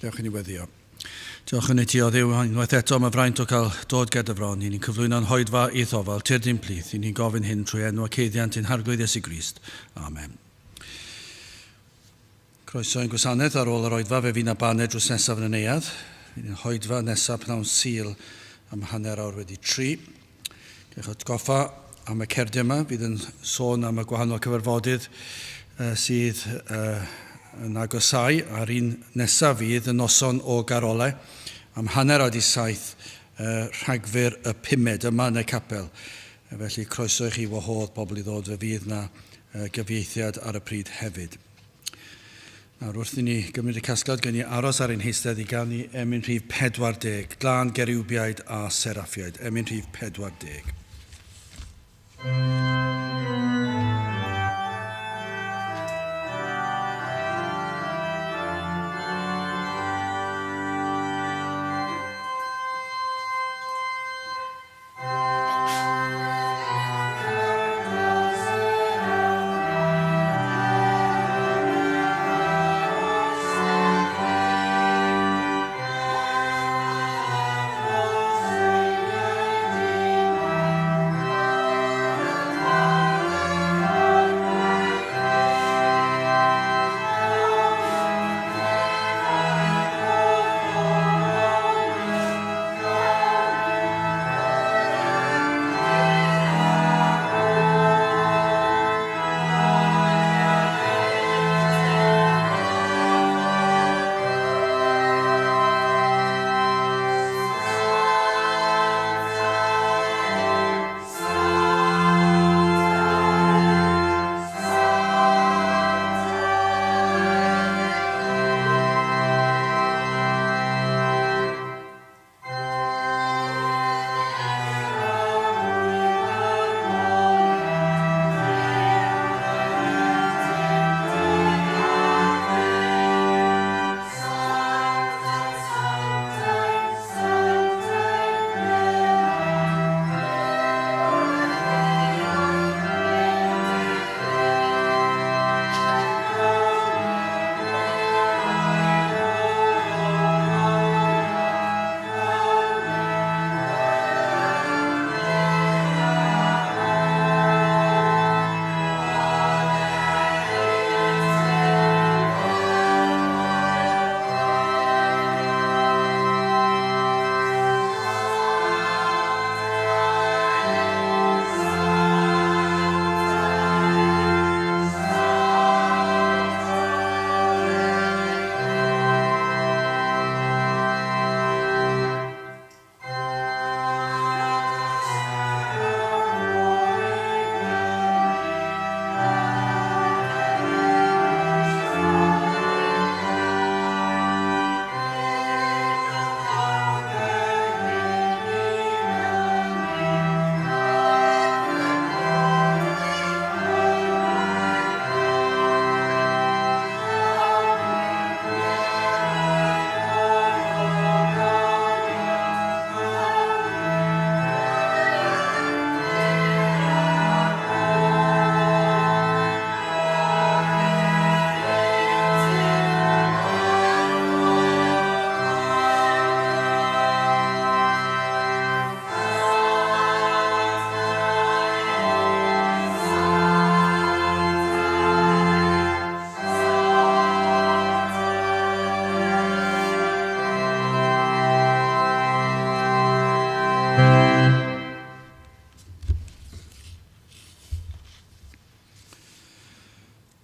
Diolch yn ei weddio. Diolch yn ei ti o ddiw, unwaith eto mae fraint o cael dod gyda fron. Ni'n cyflwyno'n hoedfa i ddofal, tyrdyn plith. Ni'n gofyn hyn trwy enw a ceddiant yn harglwydd Iesu Grist. Amen. Croeso yn gwasanaeth ar ôl yr oedfa fe fi'n abaned drws nesaf yn y neuad. Fi'n hoedfa nesaf pnawn Sul am hanner awr wedi 3. Gwych atgoffa am y cerdia yma. Fydd yn sôn am y gwahanol cyfarfodydd sydd yn agosau ar un nesaf fydd y noson o Garolau am hanner awr 7 Rhagfyr y 5 yma yn y capel. Felly croeso i chi wahodd pobl i ddod fe fydd na gyfieithiad ar y pryd hefyd. Nawr wrth i ni gymryd y casgliad gen i aros ar ein heistedd i gael ni emyn rhif 40, Glân Geriwbiaid a Seraffiaid, emyn rhif 40.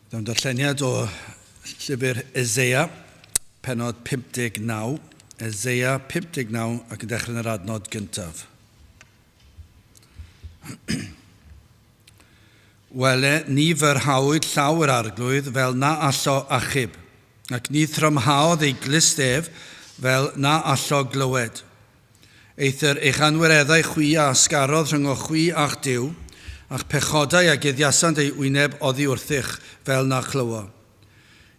Dawn darlleniad o llyfr Eseia, penod 59, Eseia 59 ac yn dechrau yn yr adnod gyntaf. Wele, ni fyrhawyd llaw yr arglwydd fel na allo achub, ac ni thrymhaodd ei glistef fel na allo glywed. Eithir eich anwireddau chwi a asgarodd rhwng o chwi a'ch diw, a'ch pechodau a guddiasant ei wyneb oddi wrthych fel na chlywa.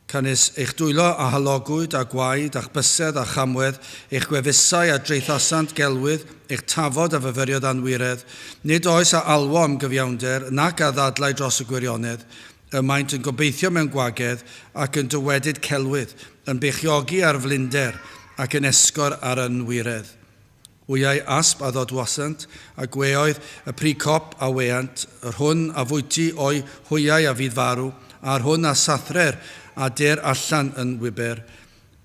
Canis eich dwylo a halogwyd a gwaed a'ch bysedd a chamwedd, eich gwefusau a dreithasant gelwydd, eich tafod a fyfyriod anwiredd, nid oes a alwo am gyfiawnder nac a ddadlau dros y gwirionedd, y maent yn gobeithio mewn gwagedd ac yn dywedyd celwydd, yn beichiogi ar flinder ac yn esgor ar ynwiredd. Wyau asp a ddodwasant a gweoedd y pricop a weant, yr hwn a fwyty o'i hwyau a fydd farw, a'r hwn a sathrer a der allan yn wyber,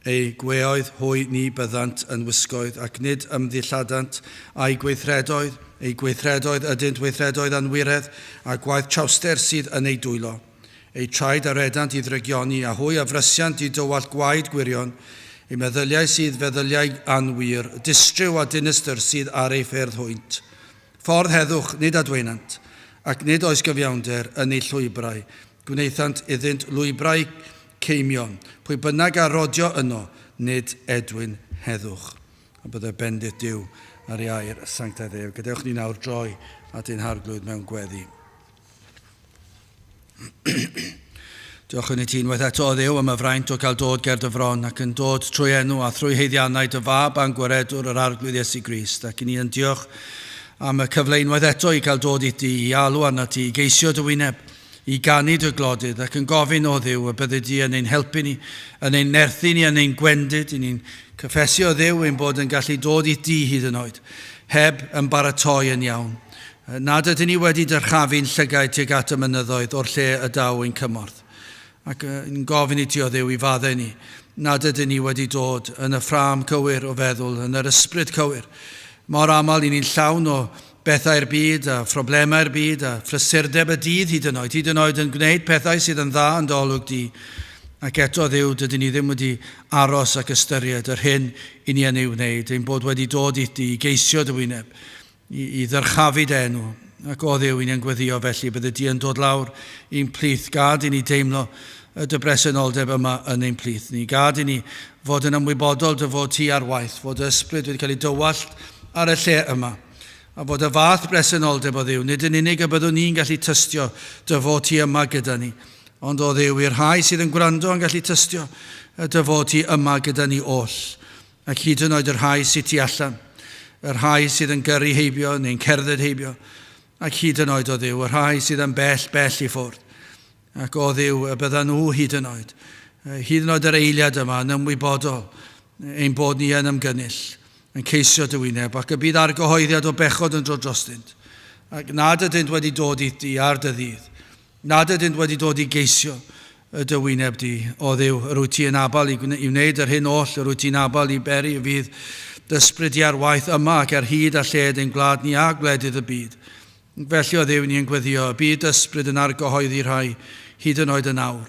ei gweoedd hwy ni byddant yn wisgoedd ac nid ymddilladant a'i gweithredoedd, ei gweithredoedd ydynt weithredoedd anwiredd a gwaith trawster sydd yn ei dwylo. Ei traed a redant i ddrygioni a hwy a frysiant i dywall gwaed gwirion, ei meddyliau sydd feddyliau anwyr, distriw a dinistyr sydd ar ei ffyrdd hwynt. Ffordd heddwch nid adweinant, ac nid oes gyfiawnder yn ei llwybrau, gwneithant iddynt lwybrau ceimion, pwy bynnag a rodio yno, nid edwyn heddwch. A byddai bendith Duw ar ei air y sanctaidd Dduw. Gadewch ni nawr droi at ein harglwydd mewn gweddi. Diolch yn ei ti unwaith eto o Dduw am y fraint o cael dod ger dy fron ac yn dod trwy enw a thrwy heiddiannau dy fab a'n gwaredwr yr arglwydd Iesu Grist. Ac ni yn diolch am y cyfle unwaith eto i cael dod i ti, i alw arna ti, i geisio dy wyneb, i gannu dy glodydd ac yn gofyn o Dduw y bydde di yn ein helpu ni, yn ein nerthu ni, yn ein gwendid, yn ein cyffesu o Dduw ein bod yn gallu dod i ti hyd yn oed, heb yn baratoi yn iawn. Nad ydyn ni wedi dyrchafu'n llygaid tuag at y mynyddoedd o'r lle y daw ein cymorth. Ac yn gofyn i ti o Dduw i faddau ni, nad ydyn ni wedi dod yn y ffram cywir o feddwl, yn yr ysbryd cywir. Mor aml i ni'n llawn o bethau'r byd a phroblemau'r byd a phrysurdeb y dydd hyd yn oed yn gwneud pethau sydd yn dda yn dolwg di. Ac eto Dduw, dydyn ni ddim wedi aros ac ystyried yr hyn i ni yn ei wneud, ein bod wedi dod i ti, i geisio dy wyneb, i ddyrchafu dy enw. Ac o Dduw, ni'n gweddio felly, bydde di yn dod lawr i'n plith, gad i ni deimlo dy bresenoldeb yma yn ein plith ni. Gad i ni fod yn ymwybodol dy fod ti ar waith, fod y ysbryd wedi cael ei dywallt ar y lle yma. A fod y fath bresenoldeb o Dduw, nid yn unig y byddwn ni'n gallu tystio dy fod ti yma gyda ni. Ond o Dduw, i'r rhai sydd yn gwrando yn gallu tystio dy fod ti yma gyda ni oll. Ac hyd yn oed yr rhai sydd ti allan, yr rhai sydd yn gyrru heibio neu'n cerdded heibio. Ac hyd yn oed o Dduw, yr rhai sydd yn bell i ffwrdd. Ac o Dduw, y bydda nhw hyd yn oed yr eiliad yma yn ymwybodol ein bod ni yn ymgynnull, yn ceisio dy wyneb, ac y bydd argyhoeddiad o bechod yn dod drostynt. Ac nad ydynt wedi dod i ti ar dy ddydd, nad ydynt wedi dod i geisio dy wyneb di, o Dduw, yr wyt ti yn abal i wneud yr hyn oll, yr wyt ti'n abal i beri y fydd dysbryd ar waith yma ac ar hyd a lled ein gwlad ni a gwledydd y byd. Felly o Dduw ni'n gweddio, y byd ysbryd yn argyhoeddi rhai hyd yn oed yn awr,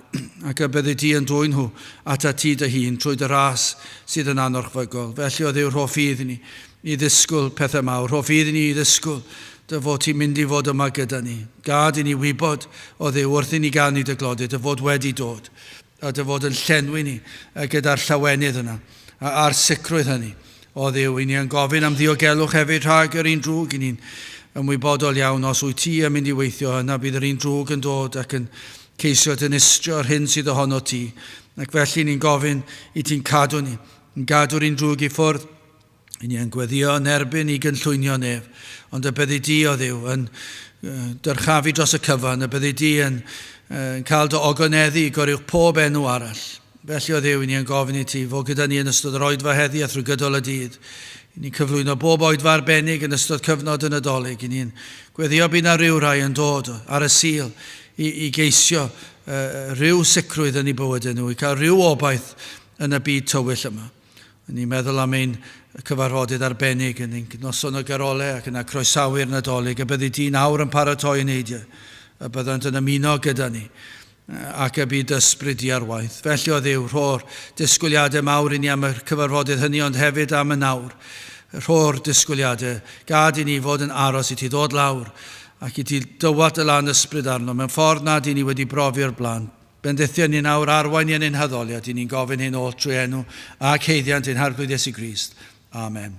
ac y bydde ti yn dwy'n nhw at a ti dy hun trwy dy ras sydd yn anorchfygol. Felly o Dduw, rhoff iddyn ni i ddisgwyl pethau mawr, rhoff iddyn ni i ddisgwyl dy fod ti'n mynd i fod yma gyda ni. Gad i ni wybod o Dduw wrth i ni gannu dy glodydd, dy fod wedi dod, a dy fod yn llenwi ni gyda'r llawenydd yna, a'r sicrwydd hynny. O Dduw, i ni yn gofyn am ddiogelwch hefyd rhag yr un drwg, i ni'n ymwybodol iawn os wyt ti yn mynd i weithio yna, bydd yr un drwg yn dod ac yn ceisio dynistrio ar hyn sydd ohono ti. Ac felly ni'n gofyn i ti'n cadw ni, yn gadw'r un drwg i ffwrdd, i ni yn gweddio yn erbyn i gynllwynio nef, ond y byddi di o Dduw yn dyrchafu dros y cyfan, y byddi di yn cael dy ogoneddu goriwch pob enw arall. Felly o Dduw, i ni yn gofyn i ti fod gyda ni yn ystod yr oedfa heddi a thrwy gydol y dydd. I ni'n cyflwyno bob oedfa arbennig yn ystod cyfnod y Nadolig. I ni'n gweddio bydd na ryw rai yn dod ar y sil i geisio rhyw sicrwydd yn ei bywydau nhw, i cael rhyw obaith yn y byd tywyll yma. Ni'n meddwl am ein cyfarfodydd arbennig yn ein noson o garolau ac yna croesawu'r Nadolig, a byddi di nawr yn paratoi yn eidio, a byddant yn ymuno gyda ni, ac y byd ysbryd i ar waith. Felly o Dduw, rho'r disgwyliadau mawr i ni am y cyfarfodydd hynny, ond hefyd am y nawr. Rho'r disgwyliadau, gad i ni fod yn aros i ti ddod lawr, ac i ti dywat y lan ysbryd arno, mewn ffordd nad i ni wedi brofi'r blaen. Bendithio ni nawr arwain i yn ein haddoliad, i ni'n gofyn hyn oll trwy enw ac heiddiant ein harglwydd Iesu Grist. Amen.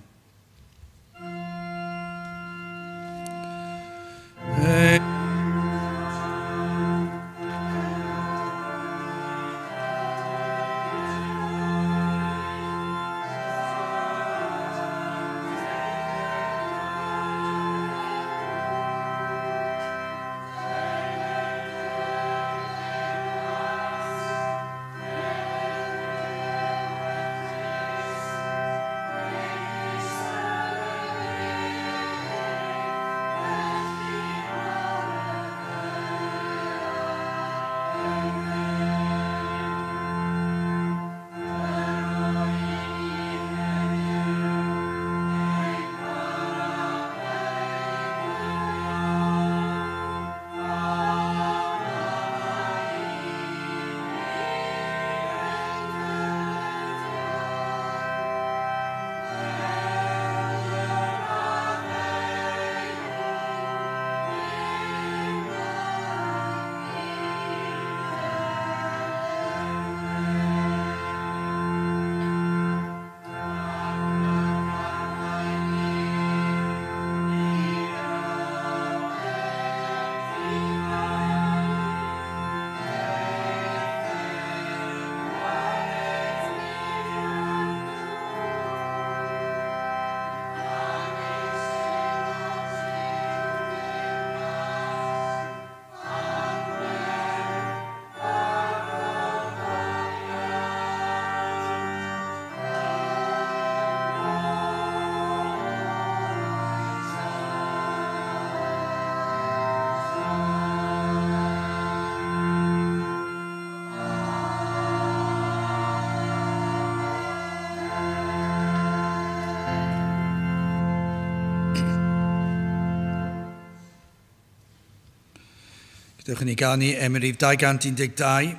Dewch ni ganu Emerif 212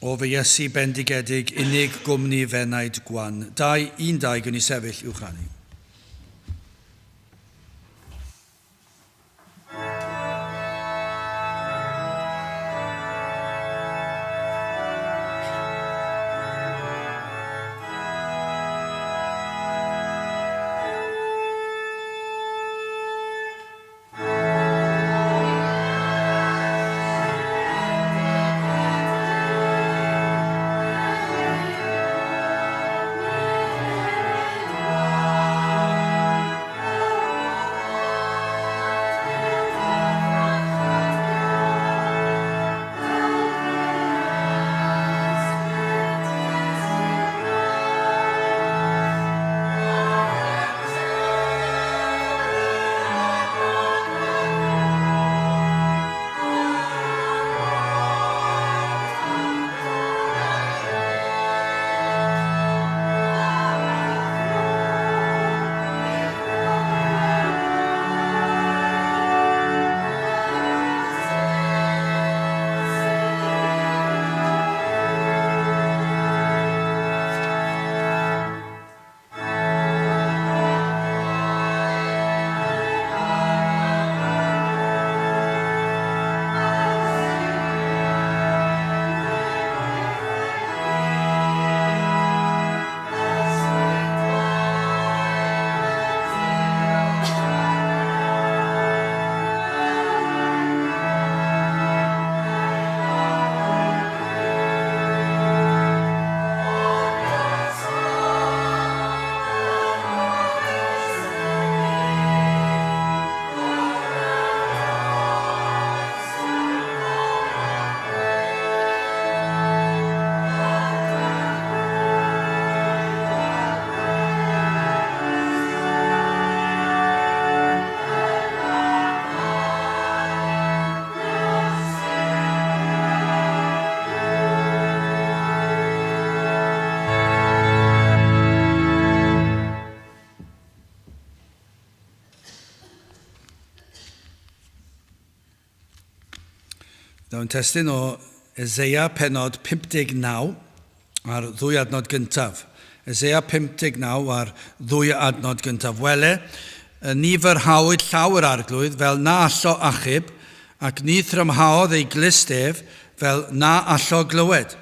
o fy Iesu bendigedig unig gwmni fenaid gwan. 2:12 gwni sefyll i'w chanu. Dawn testyn o Eseia penod 59 ar 2 adnod gyntaf. Eseia 59 ar 2 adnod gyntaf. Wele, nifer hawyd llawer arglwydd fel na allo achub, ac ni thrymhaodd ei glistef fel na allo glywed.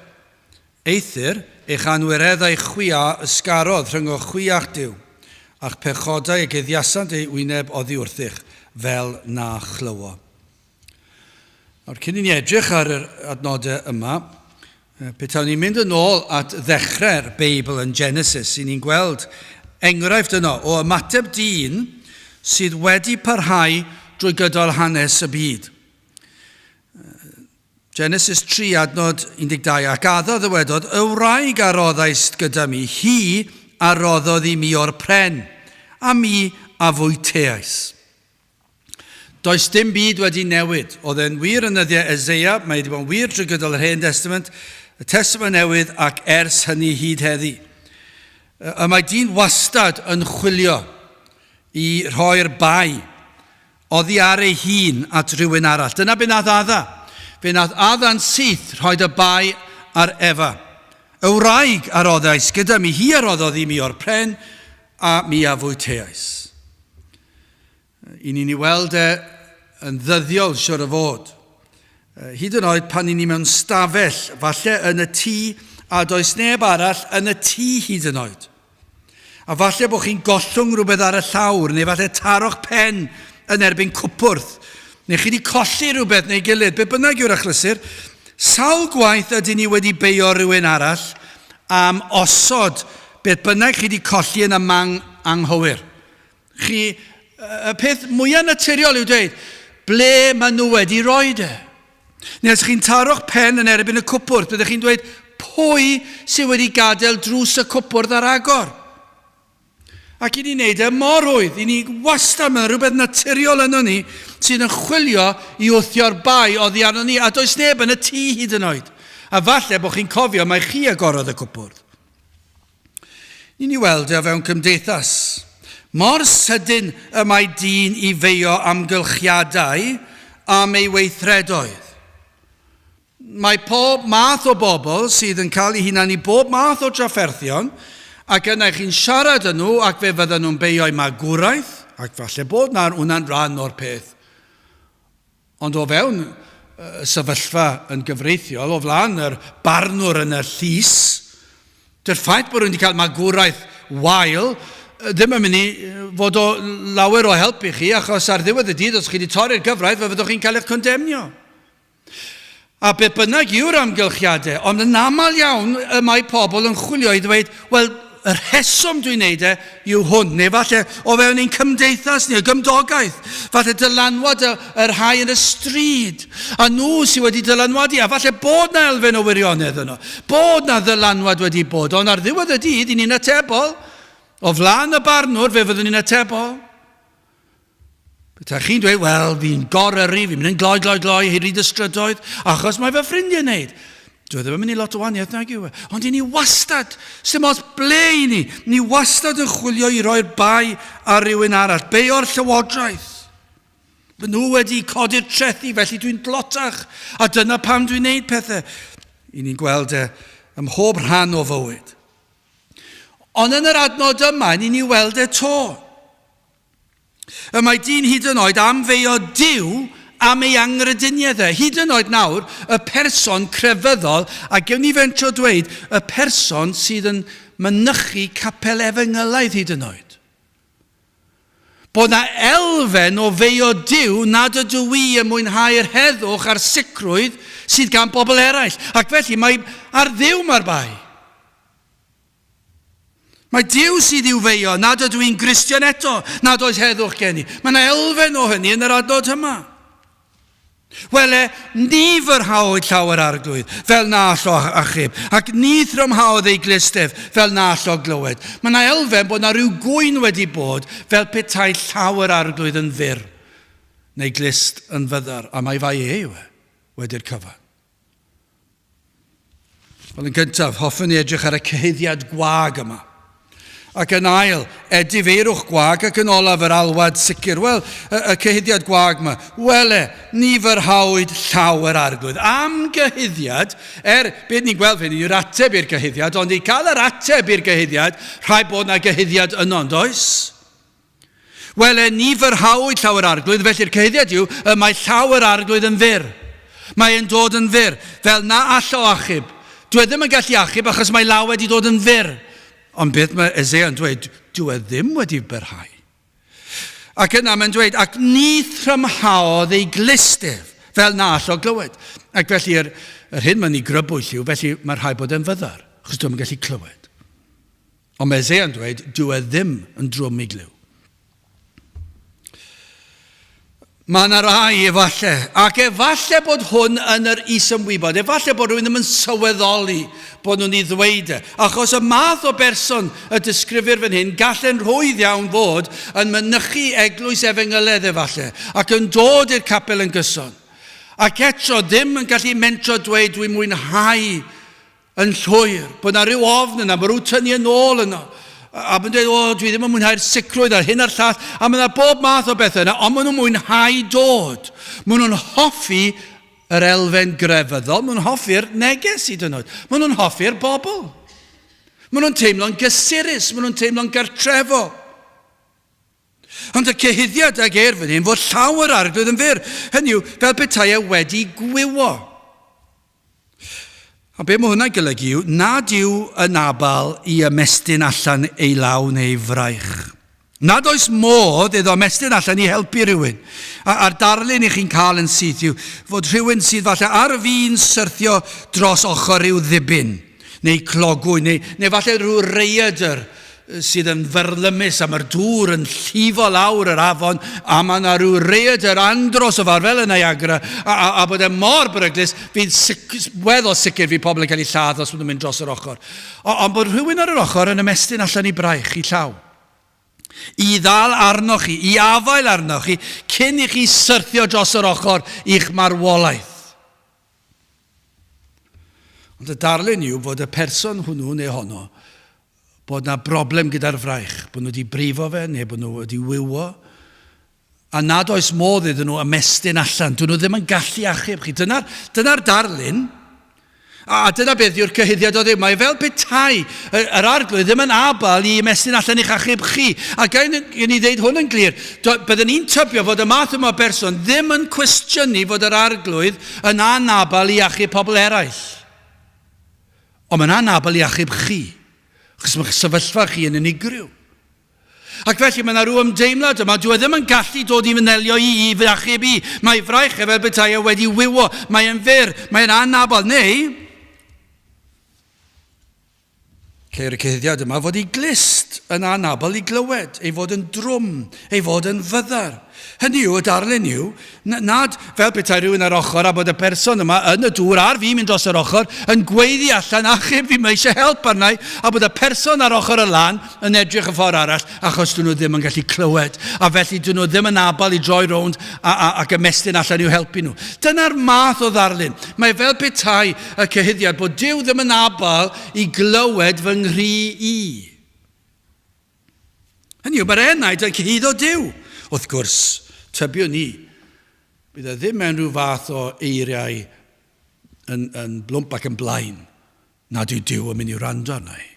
Eithir, eich anwireddau chwia ysgarodd rhwng o chwiach diw, ac pechodau y gyddiasant ei wyneb oddi wrthych fel na chlywo. Nawr, cyn i ni edrych ar yr adnodau yma, petawn ni'n mynd yn ôl at ddechrau'r Beibl yn Genesis, i ni'n gweld enghraifft yno o ymateb dyn sydd wedi parhau drwy gydol hanes y byd. Genesis 3 adnod 12, ac addo ddywedodd, y wraig a roddaist gyda mi, hi a roddodd i mi o'r pren, a mi a fwyteais. Does dim byd wedi newid. Oedd e'n wir yn yddiau Eseia, mae wedi bod yn wir drwy gydol yr Hen Testament, y Testament newydd ac ers hynny hyd heddi. Y mae dyn wastad yn chwilio i rhoi'r bai oddi ar ei hun at rhywun arall. Dyna be nath adda. Fe nath adda'n syth rhoi'r bai ar Efa. Y wraig a roddais gyda mi, hi a roddodd i mi o'r pren a mi a fwyteais. I ni'n ei weld yn ddyddiol siwr o fod. Hyd yn oed pan i ni mewn stafell, falle yn y tŷ, a does neb arall yn y tŷ hyd yn oed. A falle bod chi'n gollwng rhywbeth ar y llawr, neu falle taro'ch pen yn erbyn cwpwrdd, neu chi wedi colli rhywbeth neu gilydd, be bynnag yw'r achlysur, sawl gwaith ydyn ni wedi beio rhywun arall am osod beth bynnag chi wedi colli yn y mang anghywir. Y peth mwyaf naturiol yw dweud, ble maen nhw wedi roed e. Neu os chi'n taro'ch pen yn erbyn y cwpwrdd, byddwch chi'n dweud, pwy sydd wedi gadael drws y cwpwrdd ar agor? Ac i ni wneud e mor rwydd, i ni wastad mewn rhywbeth naturiol yno ni, sydd yn chwilio i wthio'r bai oddi arno ni, a does neb yn y tŷ hyd yn oed. A falle bod chi'n cofio mai chi agorodd y cwpwrdd. Ni'n ei weld e fewn cymdeithas. Mor sydyn y mae dyn i feio amgylchiadau am ei weithredoedd. mae pob math o bobl sydd yn cael eu hunain I bob math o trafferthion ac yna chi'n siarad â nhw ac fe fydden nhw'n beio'u magwraeth ac falle bod hwnna'n rhan o'r peth. Ond o fewn sefyllfa yn gyfreithiol o flaen yr barnwr yn y llys, dy'r ffaith bod nhw wedi cael magwraeth wael ddim yn mynd I fod o lawer o help I chi achos ar ddiwedd y dydd os chi wedi torri'r gyfraith fe fyddwch chi'n cael eich condemnio. A be bynnag yw'r amgylchiadau, ond yn aml iawn y mae pobl yn chwilio I ddweud, wel, y rheswm dwi'n neud yw hwn, neu falle o fewn ein cymdeithas ni, y gymdogaeth, falle dylanwad yr rhai yn y stryd, a nhw sydd wedi dylanwadu, a falle bod na elfen o wirionedd yno, bod na ddylanwad wedi bod, ond ar ddiwedd y dydd, ni'n atebol, o flaen y barnwr, fe fyddwn ni'n atebol. Byta chi'n dweud, wel, fi'n goryru, fi'n mynd yn gloi, hyd y strydoedd, achos mae fy ffrindiau'n neud. Dwi ddim yn mynd I lot o waniaeth nag yw. Ond I ni wastad, sy'n os ble I ni wastad yn chwilio I roi'r bai ar rywun arall, bai o'r llywodraeth. Fy nhw wedi codi'r trethu, felly dwi'n blotach, a dyna pam dwi'n neud pethau. I ni'n gweld ym mhob rhan o fywyd. Ond yn yr adnod yma, ni'n I weld to. Y mae dyn hyd yn oed am feio Duw am ei angrydiniaeth hyd yn oed nawr, y person crefyddol, a gewn ni fentro dweud, y person sydd yn mynychu capel Efengylaidd hyd yn oed. Bod na elfen o feio Duw nad ydw I yn mwynhau'r heddwch a'r sicrwydd sydd gan bobl eraill. Ac felly mae ar Dduw mae'r bai. Mae Duw sydd i'w feio, nad ydw i'n Gristion eto, nad oes heddwch gen I. Mae yna elfen o hynny yn yr adnod yma. Wel ni fyrhaodd llawer arglwydd, fel na allo achub, ac ni thrymhaodd ei glistef, fel na allo glywed. Mae yna elfen bod yna rhyw gwyn wedi bod, fel petai llawer arglwydd yn fyr, neu glist yn fyddar, a mae fai wedi'r cyfan. Wel yn gyntaf, hoffwn I edrych ar y cyhuddiad gwag yma. Ac yn ail, edifeirwch gwag ac yn olaf yr alwad sicr. Wel, y cyhuddiad gwag yma. Wel ni fyrhawyd llawer arglwydd. Am gyhuddiad, beth ni'n gweld fe, ni'n ateb i'r gyhuddiad, ond I cael yr ateb i'r gyhuddiad, rhaid bod na gyhuddiad yno, does? Wel ni fyrhawyd llawer arglwydd, felly'r cyhuddiad yw, mae llawer arglwydd yn fyr. Mae'n dod yn fyr, fel na allo achub. Dwi ddim yn gallu achub achos mae law wedi dod yn fyr. Ond beth mae Eseia yn dweud, dwi ddim wedi byrhau. Ac yna mae'n dweud, ac ni thrymhaodd ei glistef, fel na allo glywed. Ac felly yr hyn mae'n I grybwyll yw, felly mae'n rhaid bod yn fyddar, achos dwi'n gallu clywed. Ond mae Eseia yn dweud, dwi ddim yn drwm I glyw. Mae yna rai efallai, ac efallai bod hwn yn yr is-ymwybod, efallai bod rhywun ddim yn sylweddoli bod nhw'n I ddweud achos y math o berson y disgrifir fan hyn gallen rhwydd iawn fod yn mynychu eglwys Efengylaidd efallai, ac yn dod i'r capel yn gyson. Ac eto ddim yn gallu mentro dweud dwi'n mwynhau yn llwyr, bod yna rhyw ofn yna, mae rhyw tynnu yn ôl yno. A mae'n dweud, dwi ddim yn mwynhau'r sicrwydd ar hyn a'r llall, a mae yna bob math o bethau yna, ond maen nhw'n mwynhau dod. Maen nhw'n hoffi yr elfen grefyddol, maen nhw'n hoffi'r neges hyd yn oed. Maen nhw'n hoffi'r bobl. Maen nhw'n teimlo'n gysurus, maen nhw'n teimlo'n gartrefo. Ond y cyhuddiad ag fan hyn fod llawer arglwydd yn fyr. Hynny yw, fel petai wedi gwywo. A be mae hwnna'n golygu yw, nad yw yn abal I ymestyn allan ei law neu fraich. Nad oes modd iddo ymestyn allan I helpu rhywun. A'r darlun I chi'n cael yn syth yw fod rhywun sydd falle ar fi'n syrthio dros ochr i'w ddibyn, neu clogwyn, neu falle rhyw reidr sydd yn fyrlymus a mae'r dŵr yn llifo lawr yr afon a mae yna rhyw reidr andros o far fel y Niagara a bod e mor beryglus fydd weddol sicr fydd pobl yn cael eu lladd os bod nhw'n mynd dros yr ochr. Ond bod rhywun ar yr ochr yn ymestyn allan I braich I llaw. I ddal arnoch chi, I afael arnoch chi, cyn I chi syrthio dros yr ochr i'ch marwolaeth. Ond y darlun yw fod y person hwnnw neu honno bod na broblem gyda'r fraich, bod nhw wedi brifo fe, neu bod nhw wedi wywo, a nad oes modd iddyn nhw ymestyn allan, dyn nhw ddim yn gallu achub chi. Dyna'r darlun, A dyna beth yw'r cyhyddiad o Dduw. Mae fel petai yr arglwydd ddim yn abal i ymestyn allan i'ch achub chi. A gael ni ddeud hwn yn glir. Byddwn ni'n tybio fod y math yma o berson ddim yn cwestiynu fod yr arglwydd yn anabal i achub pobl eraill. Ond mae'n anabal i achub chi. Chos mae'ch sefyllfa chi yn unigryw. Ac felly mae yna rhyw ymdeimlad yma, dwi ddim yn gallu dod i fynelio i fy achub i. Mae fraich fel petai wedi wywo, mae'n fyr, mae'n anabal, neu ceir y cyhyddiad yma fod ei glist yn anabal i glywed, ei fod yn drwm, ei fod yn fyddar. Hynny yw, y darlun yw, nad fel petai rhywun ar ochr a bod y person yma yn y dŵr a'r fi mynd dros yr ochr yn gweiddi allan achub fi, mae eisiau help arnau, a bod y person ar ochr y lan yn edrych y ffordd arall achos dyn nhw ddim yn gallu clywed, a felly dyn nhw ddim yn abal i droi rownd ac ymestyn allan i'w helpu nhw. Dyna'r math o ddarlun. Mae fel petai y cyhyddiad bod Duw ddim yn abal i glywed fy nghri i. Hynny yw, mae'r enaid yn cyhyd o Duw. Wrth gwrs, tybio ni, bydd e ddim mewn rhyw fath o eiriau yn blwmp ac yn blaen nad yw Duw yn mynd i wrando arna i.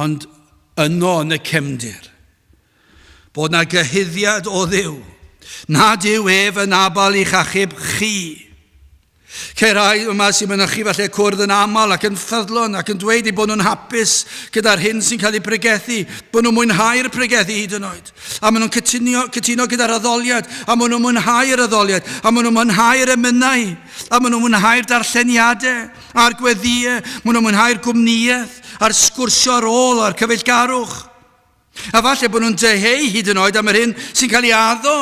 Ond yno yn y cefndir, bod na gyhyddiad o Dduw, nad yw ef yn abal i'ch achub chi. Ceir rai yma sy'n mynychu falle cwrdd yn aml ac yn ffyddlon ac yn dweud eu bod nhw'n hapus gyda'r hyn sy'n cael ei pregethu, bod nhw'n mwynhau'r pregethu hyd yn oed. A maen nhw'n cytuno gyda'r addoliad, a maen nhw'n mwynhau'r addoliad, a maen nhw'n mwynhau'r emynau, a maen nhw'n mwynhau'r darlleniadau, a'r gweddiau, maen nhw'n mwynhau'r gwmnïaeth, a'r sgwrsio ar ôl, a'r cyfeillgarwch. A falle bod nhw'n deheu hyd yn oed am yr hyn sy'n cael ei addo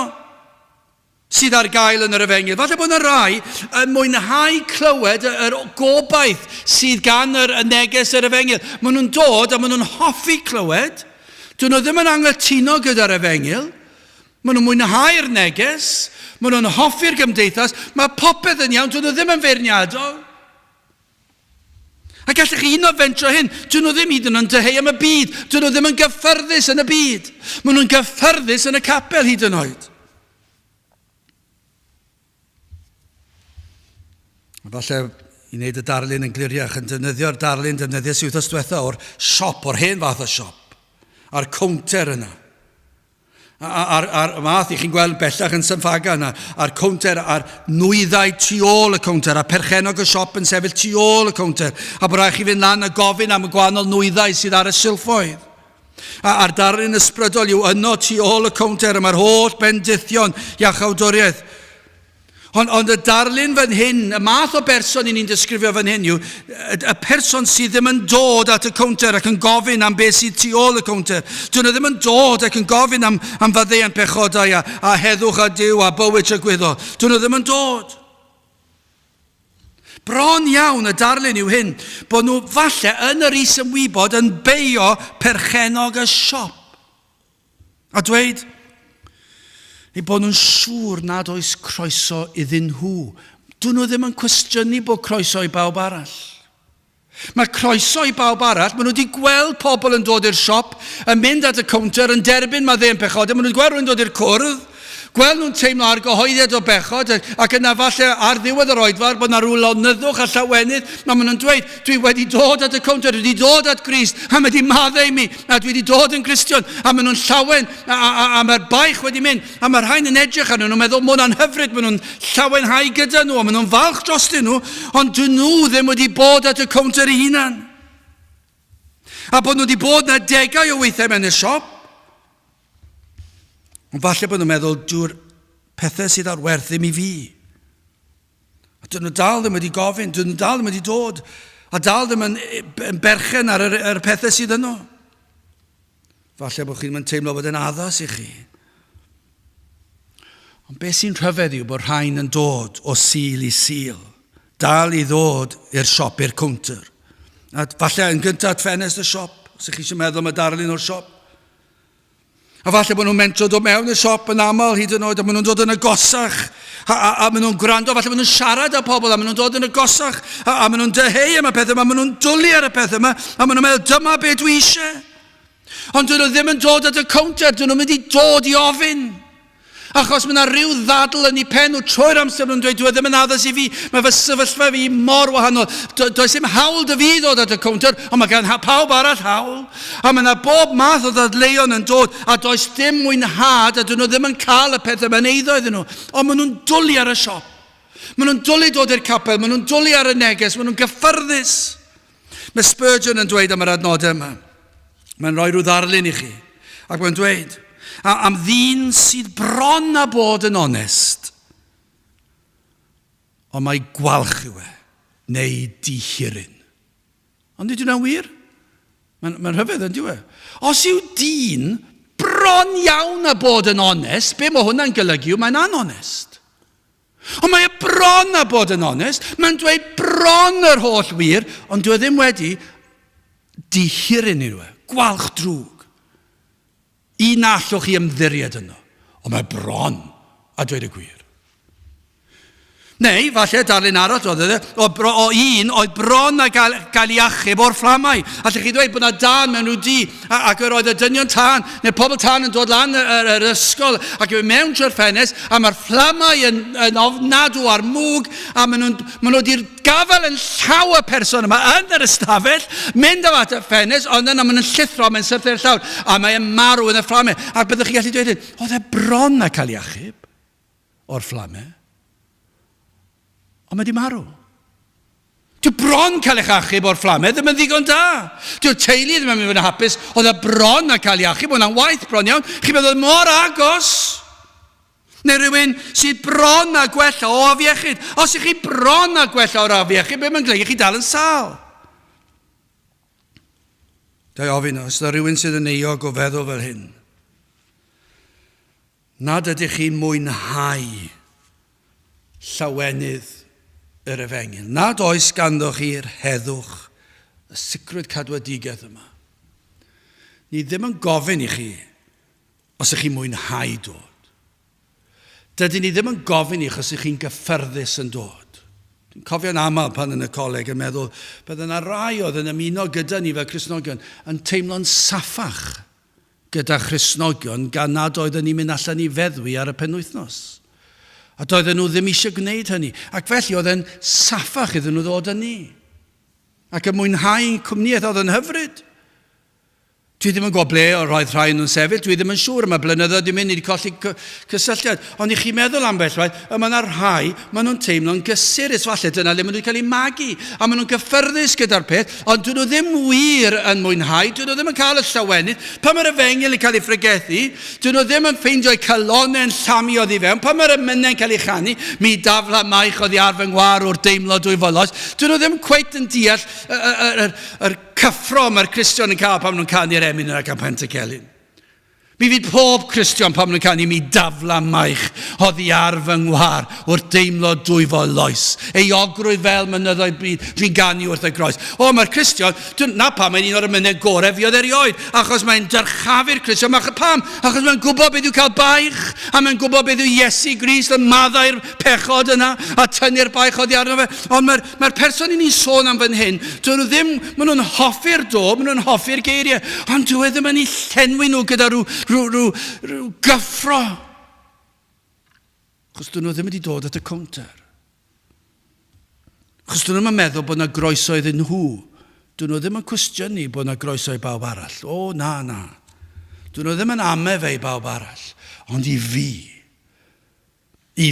sydd ar gael yn yr Efengyl. Falle bod yna rai yn mwynhau clywed yr gobaith sydd gan yr neges yr Efengyl. Maen nhw'n dod a maen nhw'n hoffi clywed. Dyn nhw ddim yn anghytuno gyda'r Efengyl. Maen nhw'n mwynhau'r neges. Maen nhw'n hoffi'r gymdeithas. Mae popeth yn iawn. Dyn nhw ddim yn feirniadol. A gallech chi un o fentro hyn, dyn nhw ddim hyd yn oed deheu am y byd. Dyn nhw ddim yn gyffyrddus yn y byd. Maen nhw'n gyffyrddus yn y capel hyd yn oed. Falle i wneud y darlun yn gliriach yn defnyddio'r darlun defnyddiau wythnos diwetha o'r siop, o'r hen fath o siop, a'r cownter yna. A'r math i chi'n gweld bellach yn Symfaga yna, a'r cownter, a'r nwyddau tu ôl y cownter, a perchenog y siop yn sefyll tu ôl y cownter, a bod rhaid chi fynd lan a gofyn am y gwahanol nwyddau sydd ar y silffoedd. A'r darlun ysbrydol yw yno tu ôl y cownter, a mae'r holl bendithion iachawdwriaeth. Ond y darlun fan hyn, y math o berson i ni'n disgrifio fan hyn yw, y person sydd ddim yn dod at y cownter ac yn gofyn am beth sydd tu ôl y cownter. Dyn nhw ddim yn dod ac yn gofyn am faddeuant pechodau a heddwch a Duw a bywyd y gwyddol. Dyn nhw ddim yn dod. Bron iawn y darlun yw hyn, bod nhw falle yn yr is-ymwybod yn beio perchenog y siop. A dweud, neu bod nhw'n siŵr nad oes croeso iddyn nhw. Dyn nhw ddim yn cwestiynu bod croeso i bawb arall. Mae croeso i bawb arall, maen nhw wedi gweld pobl yn dod i'r siop, yn mynd at y cownter, yn derbyn maddeuant pechodau, maen nhw wedi gweld rhywun dod i'r cwrdd, gweld nhw'n teimlo ar gyhoeddiad o bechod, ac yna falle ar ddiwedd yr oedfar bod yna rhyw lonyddwch a llawenydd, a maen nhw'n dweud, dwi wedi dod at y cownter, dwi wedi dod at Grist, a mae wedi maddau mi, a dwi wedi dod yn Gristion, a maen nhw'n llawen, a mae'r baich wedi mynd, a mae'r rhain yn edrych arnyn nhw, meddwl mod nhw'n hyfryd, maen nhw'n llawenhau gyda nhw, a maen nhw'n falch drostyn nhw, ond dyn nhw ddim wedi bod at y cownter eu hunan. A bod nhw wedi bod na degau o weithiau mewn y siop, ond falle bod nhw'n meddwl, dyw'r pethau sydd ar werth ddim i fi. A dyn nhw dal ddim wedi gofyn, dyn nhw dal ddim wedi dod, a dal ddim yn berchen ar yr pethau sydd yno. Falle bod chi'n teimlo bod yn addas i chi. Ond beth sy'n rhyfedd yw bod rhain yn dod o sil i sil, dal i ddod i'r siop, i'r cownter. A falle yn gyntaf ffenest y siop, os ych chi eisiau meddwl am y darlun o'r siop. A falle bod nhw'n mentro dod mewn y siop yn aml hyd yn oed, a maen nhw'n dod yn agosach, a maen nhw'n gwrando, falle maen nhw'n siarad â pobl, a maen nhw'n dod yn agosach, a maen nhw'n deheu am y pethau yma, maen nhw'n dwlu ar y pethau yma, a maen nhw'n meddwl, dyma beth dwi eisiau. Ond dyn nhw ddim yn dod at y cownter, dyn nhw'n mynd i dod i ofyn. Achos mae yna rhyw ddadl yn ei pen o troi'r amser yn dweud, dwi ddim yn addas I fi, mae fy sefyllfa fi mor wahanol. Does dim hawl dy fi ddod at y counter, ond mae gan pawb arall hawl. A mae yna bob math o ddadleuon yn dod, a does dim mwynhad, a dyn nhw ddim yn cael y pethau mae'n eiddo iddyn nhw. Ond maen nhw'n dwlu ar y siop. Maen nhw'n dwlu dod i'r capel, maen nhw'n dwlu ar y neges, maen nhw'n gyffyrddus. Mae Spurgeon yn dweud am yr adnodau yma. Mae'n rhoi rhyw ddarlun I chi. Ac mae'n dweud, am ddyn sydd bron a bod yn onest, ond mae gwalch yw neu dihiryn. Ond ydy hwnna'n wir? Mae'n rhyfedd yn diwe. Os yw dyn bron iawn a bod yn onest, be mae hwnna'n golygu yw mae'n anonest. Ond mae bron a bod yn onest, mae'n dweud bron yr holl wir, ond dwi ddim wedi dihiryn I gwalch drwg. Un allwch chi ymddiried yno, ond mae bron a dweud y gwir. Neu, falle darlun arall oedd o un oedd bron a gael ei achub o'r fflamau. Allwch chi ddweud bod yna dan mewn rhyw di, ac oedd y dynion tan, neu pobl tan yn dod lan yr ysgol, ac yw mewn trwy'r ffenest, a mae'r fflamau yn ofnadw ar mwg, a maen nhw wedi'r gafel yn llaw y person yma yn yr ystafell, mynd am at y ffenest, ond yna maen nhw'n llithro, mae'n syrthau'r llawr, a mae'n marw yn y fflamau. Ac byddwch chi gallu dweud, oedd e bron a cael ei achub o'r fflamau. Ond mae di marw. Dyw bron cael eich achub o'r fflamau ddim yn ddigon da. Dyw'r teulu ddim yn mynd yn hapus, oedd y bron a cael ei achub, oedd yna'n waith bron iawn, chi meddwl mor agos. Neu rhywun sydd bron a gwella o afiechyd. Os ych chi bron a gwella o'r afiechyd, be mae'n golygu chi dal yn sal. Da I ofyn, os yna rhywun sydd yn euog o feddwl fel hyn, nad ydych chi'n mwynhau llawenydd yr efengil. Nad oes ganddoch chi'r heddwch, y sicrwydd cadwadigaeth yma. Ni ddim yn gofyn I chi os ych chi'n mwynhau dod. Dydyn ni ddim yn gofyn I chi os ych chi'n gyffyrddus yn dod. Dwi'n cofio'n aml pan yn y coleg yn meddwl bydd yna rai oedd yn ymuno gyda ni fel Cristnogion yn teimlo'n saffach gyda Cristnogion gan nad oedden ni'n mynd allan I feddwi ar y penwythnos. A doedden nhw ddim eisiau gwneud hynny. Ac felly oedd e'n saffach iddyn nhw ddod â ni. Ac yn mwynhau cwmniaeth oedd yn hyfryd. Dwi ddim yn gwybod ble o roedd rhai nhw'n sefyll, dwi ddim yn siŵr, mae blynyddoedd wedi mynd I colli cysylltiad. Ond I chi meddwl am bellwaith, yma yna rhai, maen nhw'n teimlo'n gysurus, falle dyna le maen nhw'n cael eu magu, a maen nhw'n gyffyrddus gyda'r peth, ond dyn nhw ddim wir yn mwynhau, dyn nhw ddim yn cael y llawenydd, pa mae'r efengil yn cael ei ffregethu, dyn nhw ddim yn ffeindio'u calonau'n llami oddi fewn, pa mae'r emynau'n cael ei chanu, mi dafla maich oddi ar fy ngwar o'r deimlo dwy folos, dyn nhw ddim cweit yn deall yr cyffro mae'r Cristion yn cael pan nhw'n canu'r emyn ac am Pentecelyn. Mi fydd pob Cristion pan nhw'n canu mi dafla maich oddi ar fy ngwar o'r deimlo dwyfo loes. Euogrwydd fel mynyddoedd byd dwi'n ganu wrth y groes. O, mae'r Cristion, na pam mae'n un o'r emynau gorau fi oedd erioed, achos mae'n dyrchafu'r Cristion. Pam? Achos mae'n gwybod beth yw cael baich, a mae'n gwybod beth yw Iesu Grist yn maddau'r pechod yna, a tynnu'r baich oddi arno fe. Ond mae'r person ni'n sôn am fan hyn, maen nhw'n hoffi'r do, maen nhw'n hoffi'r geiriau, ond dwi ddim yn ei llenwi nhw gyda rhyw gyffro. Chos dyn nhw ddim wedi dod at y counter. Chos dyn nhw'n meddwl bod yna groeso iddyn nhw. Dyn nhw ddim yn cwestiynu bod yna groeso I bawb arall. O, na. Dyn nhw ddim yn amau fe I bawb arall. Ond I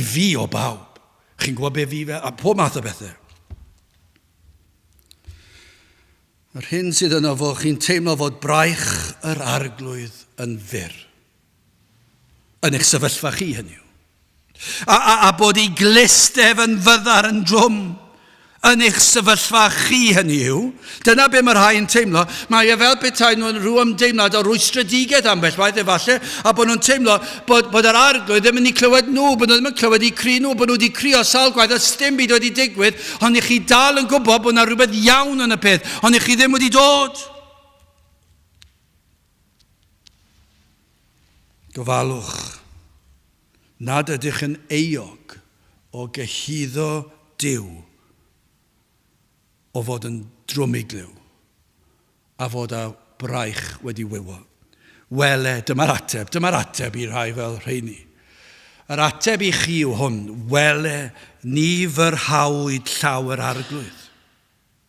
fi o bawb. Chi'n gwybod be fi fe? A pob math o bethau. Yr hyn sydd yno fo, chi'n teimlo fod braich yr arglwydd yn fyr. Yn eich sefyllfa chi hynny. A bod ei glistef yn fyddar yn drwm yn eich sefyllfa chi hynny yw. Dyna be mae'r rhai yn teimlo. Mae fel petai nhw'n rhyw ymdeimlad o rwystredigaeth ambell waith efallai, a bod nhw'n teimlo bod yr arglwydd ddim yn ei clywed nhw, bod nhw ddim yn clywed eu cri nhw, bod nhw wedi crio sawl gwaith a sdim byd wedi digwydd, ond i chi dal yn gwybod bod yna rhywbeth iawn yn y peth, ond i chi ddim wedi dod. Gofalwch, nad ydych yn euog o gyhuddo Duw o fod yn drwmiglyw a fod a braich wedi wywo. Wele, dyma'r ateb I rhai fel rheini. Yr ateb I chi yw hwn, wele ni fyrhawyd llawer arglwydd.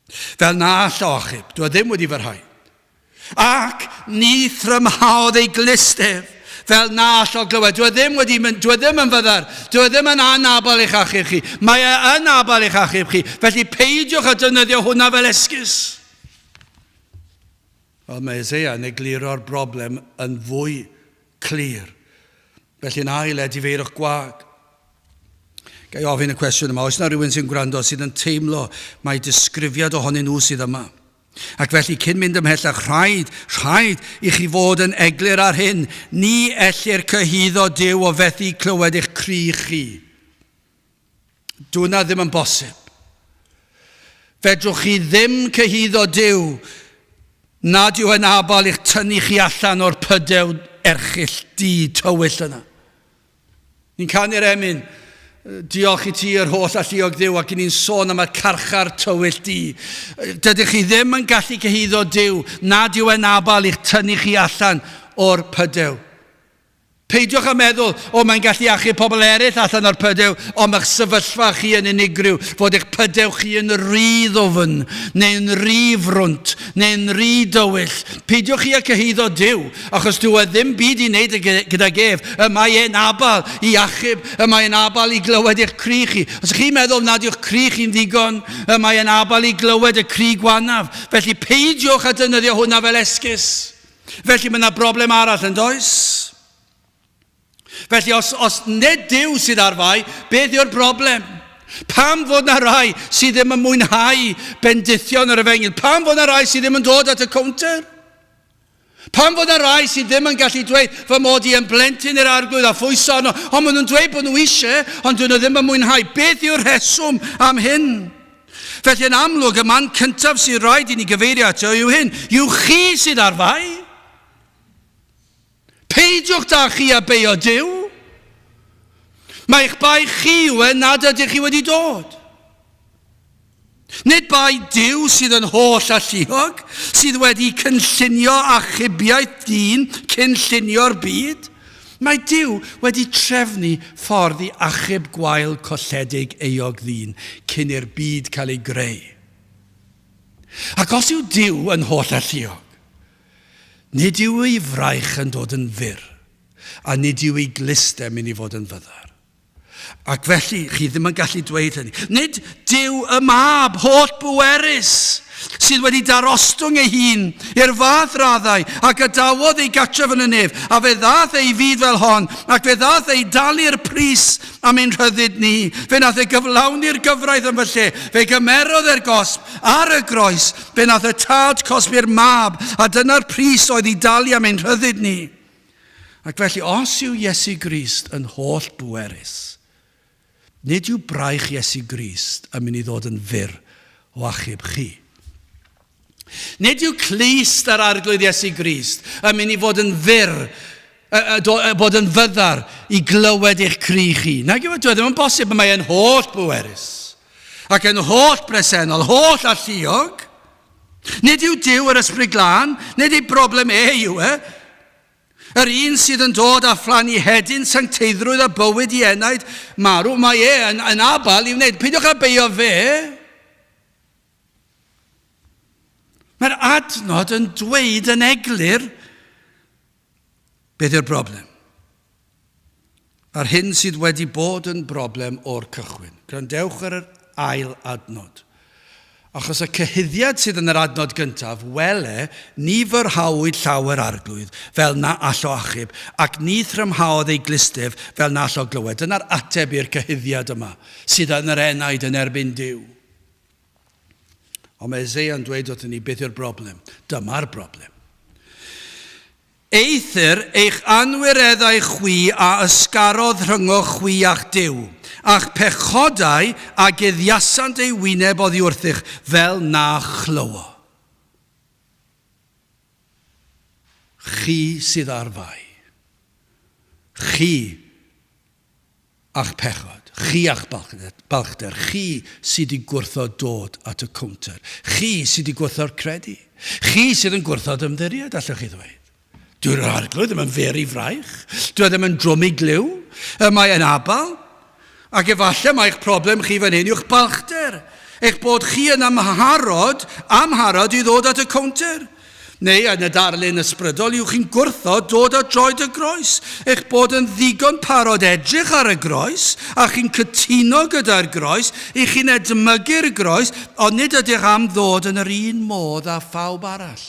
Fel na llochib, dwi ddim wedi fyrhau. Ac ni thrymhaodd ei glistef, fel na allo glywed. Dwi ddim yn fyddar. Dwi ddim yn anabal eich achub chi. Mae yn abal eich achub chi. Felly peidiwch a defnyddio hwnna fel esgus. Wel, mae Eseia yn egluro'r broblem yn fwy clir. Felly'n ail edifeirwch gwag. Gai ofyn y cwestiwn yma, oes na rhywun sy'n gwrando sydd yn teimlo mae disgrifiad ohonyn nhw sydd yma? Ac felly cyn mynd ymhellach, rhaid I chi fod yn eglur ar hyn, ni ellir cyhyddo Duw o fethu clywed eich cri chi. Dwna ddim yn bosib. Fedrwch chi ddim cyhyddo Duw nad yw yn abal eich tynnu chi allan o'r pydew erchill di tywyll yna. Ni'n canu'r emyn, diolch I ti yr holl alluog Dduw ac ni'n sôn am y carchar tywyll di. Dydych chi ddim yn gallu cyhyddo Duw nad yw yn abal eich tynnu chi allan o'r pydew. Peidiwch a meddwl, mae'n gallu achub pobl eraill allan o'r pydew, ond mae'ch sefyllfa chi yn unigryw, fod eich pydew chi yn rhy ddwfn, neu'n rhy frwnt, neu'n rhy dywyll. Peidiwch chi a cyhyddo Duw, achos dyw ddim byd I wneud gyda gef, mae e'n abal I achub, mae e'n abal I glywed eich cri chi. Os chi'n meddwl nad yw'ch cri chi'n ddigon, mae e'n abal I glywed y cri gwanaf. Felly peidiwch a defnyddio hwnna fel esgus. Felly mae yna broblem arall yn does? Felly os nid Duw sydd ar fai, beth yw'r broblem? Pam fod na rai sydd ddim yn mwynhau bendithion yr efengil? Pam fod na rai sydd ddim yn dod at y counter? Pam fod na rai sydd ddim yn gallu dweud fy mod I yn blentyn i'r arglwydd a phwyso nhw, ond maen nhw'n dweud bod nhw eisiau, ond dyn nhw ddim yn mwynhau. Beth yw'r rheswm am hyn? Felly yn amlwg y man cyntaf sydd rhaid I ni gyfeirio ato yw hyn, yw chi sydd ar fai. Peidiwch da chi a beio Duw. Mae eich bai chi yw nad ydych chi wedi dod. Nid bai Duw sydd yn holl alluog, sydd wedi cynllunio achubiaeth dyn, cynllunio'r byd. Mae Duw wedi trefnu ffordd I achub gwael colledig eog ddyn cyn i'r byd cael ei greu. Ac os yw Duw yn holl alluog, nid yw ei fraich yn dod yn fyr, a nid yw ei glistau mynd I fod yn fyddar. Ac felly, chi ddim yn gallu dweud hynny. Nid Duw y mab holl bwerus sydd wedi darostwng ei hun i'r fath raddau ac adawodd ei gatref yn y nef a fe ddath ei fyd fel hon ac fe ddath ei dalu'r pris am ein rhyddid ni. Fe nath ei gyflawni'r gyfraith yn fy lle. Fe gymerodd e'r gosb ar y groes. Fe nath y tad cosbi'r mab a dyna'r pris oedd ei dalu am ein rhyddid ni. Ac felly, os yw Iesu Grist yn holl bwerus, nid yw braich Iesu Grist yn mynd I ddod yn fyr o achub chi. Nid yw clust ar arglwydd Iesu Grist yn mynd I fod yn fyr, bod yn fyddar I glywed eich cri chi. Nag yw ddim yn bosib, mae e'n holl bwerus ac yn holl bresennol, holl alluog. Nid yw Duw yr ysbryd glân, nid yw broblem yw Yr un sydd yn dod a phlannu hedyn sancteiddrwydd a bywyd I enaid marw, mae yn abal I wneud. Peidiwch a beio fe. Mae'r adnod yn dweud yn eglur beth yw'r broblem. A'r hyn sydd wedi bod yn broblem o'r cychwyn. Grandewch ar yr ail adnod. Achos y cyhyddiad sydd yn yr adnod gyntaf, wele, ni fyrhawyd llawer arglwydd fel na allo achub, ac ni thrymhaodd ei glistef fel na allo glywed. Dyna'r ateb i'r cyhyddiad yma, sydd yn yr enaid yn erbyn Duw. Ond mae Eseia yn dweud wrthyn ni beth yw'r broblem. Dyma'r broblem. Eithir eich anwireddau chwi a ysgarodd rhyngoch chwi a'ch Duw, a'ch pechodau a guddiasant ei wyneb oddi wrthych fel na chlywo. Chi sydd ar fai. Chi a'ch pechod. Chi a'ch balchder. Chi sydd wedi gwrthod dod at y counter. Chi sydd wedi gwrthod credu. Chi sydd yn gwrthod ymddiried, allwch chi ddweud. Dyw'r arglwydd ddim yn fer I fraich. Dwi ddim yn drwm I glyw. Mae e'n abal, ac efallai mae'ch problem chi fan hyn yw'ch balchder. Eich bod chi yn amharod i ddod at y counter. Neu yn y darlun ysbrydol yw chi'n gwrthod dod at droed y groes. Eich bod yn ddigon parod edrych ar y groes, a chi'n cytuno gyda'r groes, i chi'n edmygu'r groes, ond nid ydych am ddod yn yr un modd â phawb arall.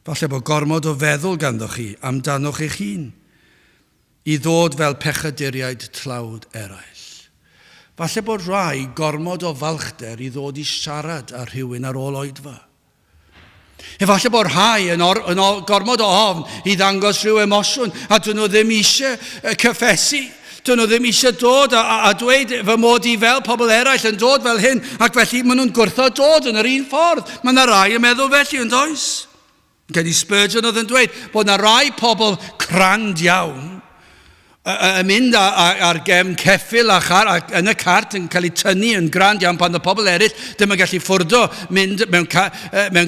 Falle bod gormod o feddwl ganddoch chi amdanoch eich hun, i ddod fel pechaduriaid tlawd eraill. Falle bod rhai gormod o falchder i ddod i siarad â rhywun ar ôl oedfa. Efallai bod rhai yn gormod o ofn i ddangos rhyw emosiwn, a dyn nhw ddim eisiau cyffesu. Dyn nhw ddim eisiau dod a dweud fy mod i fel pobl eraill yn dod fel hyn, ac felly maen nhw'n gwrthod dod yn yr un ffordd. Mae yna rai yn meddwl felly yn does. Gen i Spurgeon oedd yn dweud bod yna rai pobl crand iawn yn mynd ar gefn ceffil yn y cart yn cael ei tynnu yn grand iawn pan y pobl eraill ddim yn gallu ffwrdo mynd mewn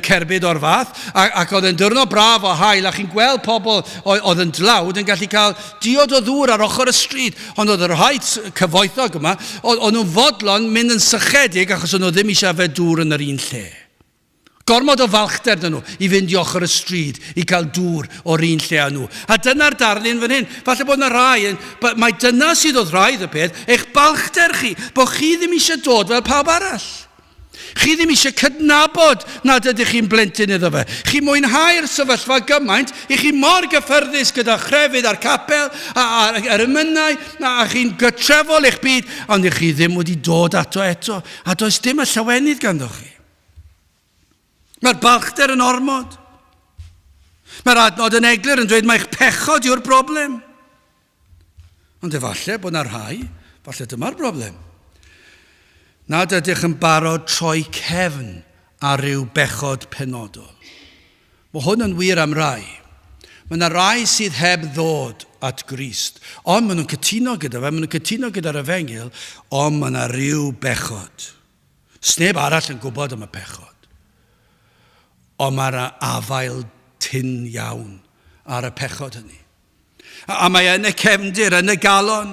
cerbyd o'r fath, ac oedd yn diwrnod braf o hael, a chi'n gweld pobl oedd yn dlawd yn gallu cael diod o ddŵr ar ochr y stryd, ond oedd yr rhai cyfoethog yma, oedd nhw'n fodlon mynd yn sychedig achos oedd nhw ddim eisiau fe dŵr yn yr un lle. Gormod o falchder dyn nhw i fynd i ochr y stryd i cael dŵr o'r un lle â nhw. A dyna'r darlun fan hyn. Falle bod yna rai, mae dyna sydd o ddraidd y peth, eich balchder chi, bod chi ddim eisiau dod fel pawb arall. Chi ddim eisiau cydnabod nad ydych chi'n blentyn iddo fe. Chi mwynhau'r sefyllfa gymaint, i chi mor gyffyrddus gyda chrefydd a'r capel, a'r ymynau, a chi'n gytrefol eich byd, ond chi ddim wedi dod ato eto. A does dim y llawenydd ganddo chi. Mae'r balchder yn ormod. Mae'r adnod yn eglur yn dweud mae'ch pechod yw'r broblem. Ond efallai bod yna rhai, falle dyma'r broblem. Nad ydych yn barod troi cefn ar ryw bechod penodol. Mae hwn yn wir am rai. Mae yna rai sydd heb ddod at Grist. Ond maen nhw'n cytuno gyda fe, maen nhw'n cytuno gyda'r efengyl, ond mae yna ryw bechod. Sneb arall yn gwybod am y pechod. Ond mae'r afael tyn iawn ar y pechod hynny. A mae yn y cefndir, yn y galon.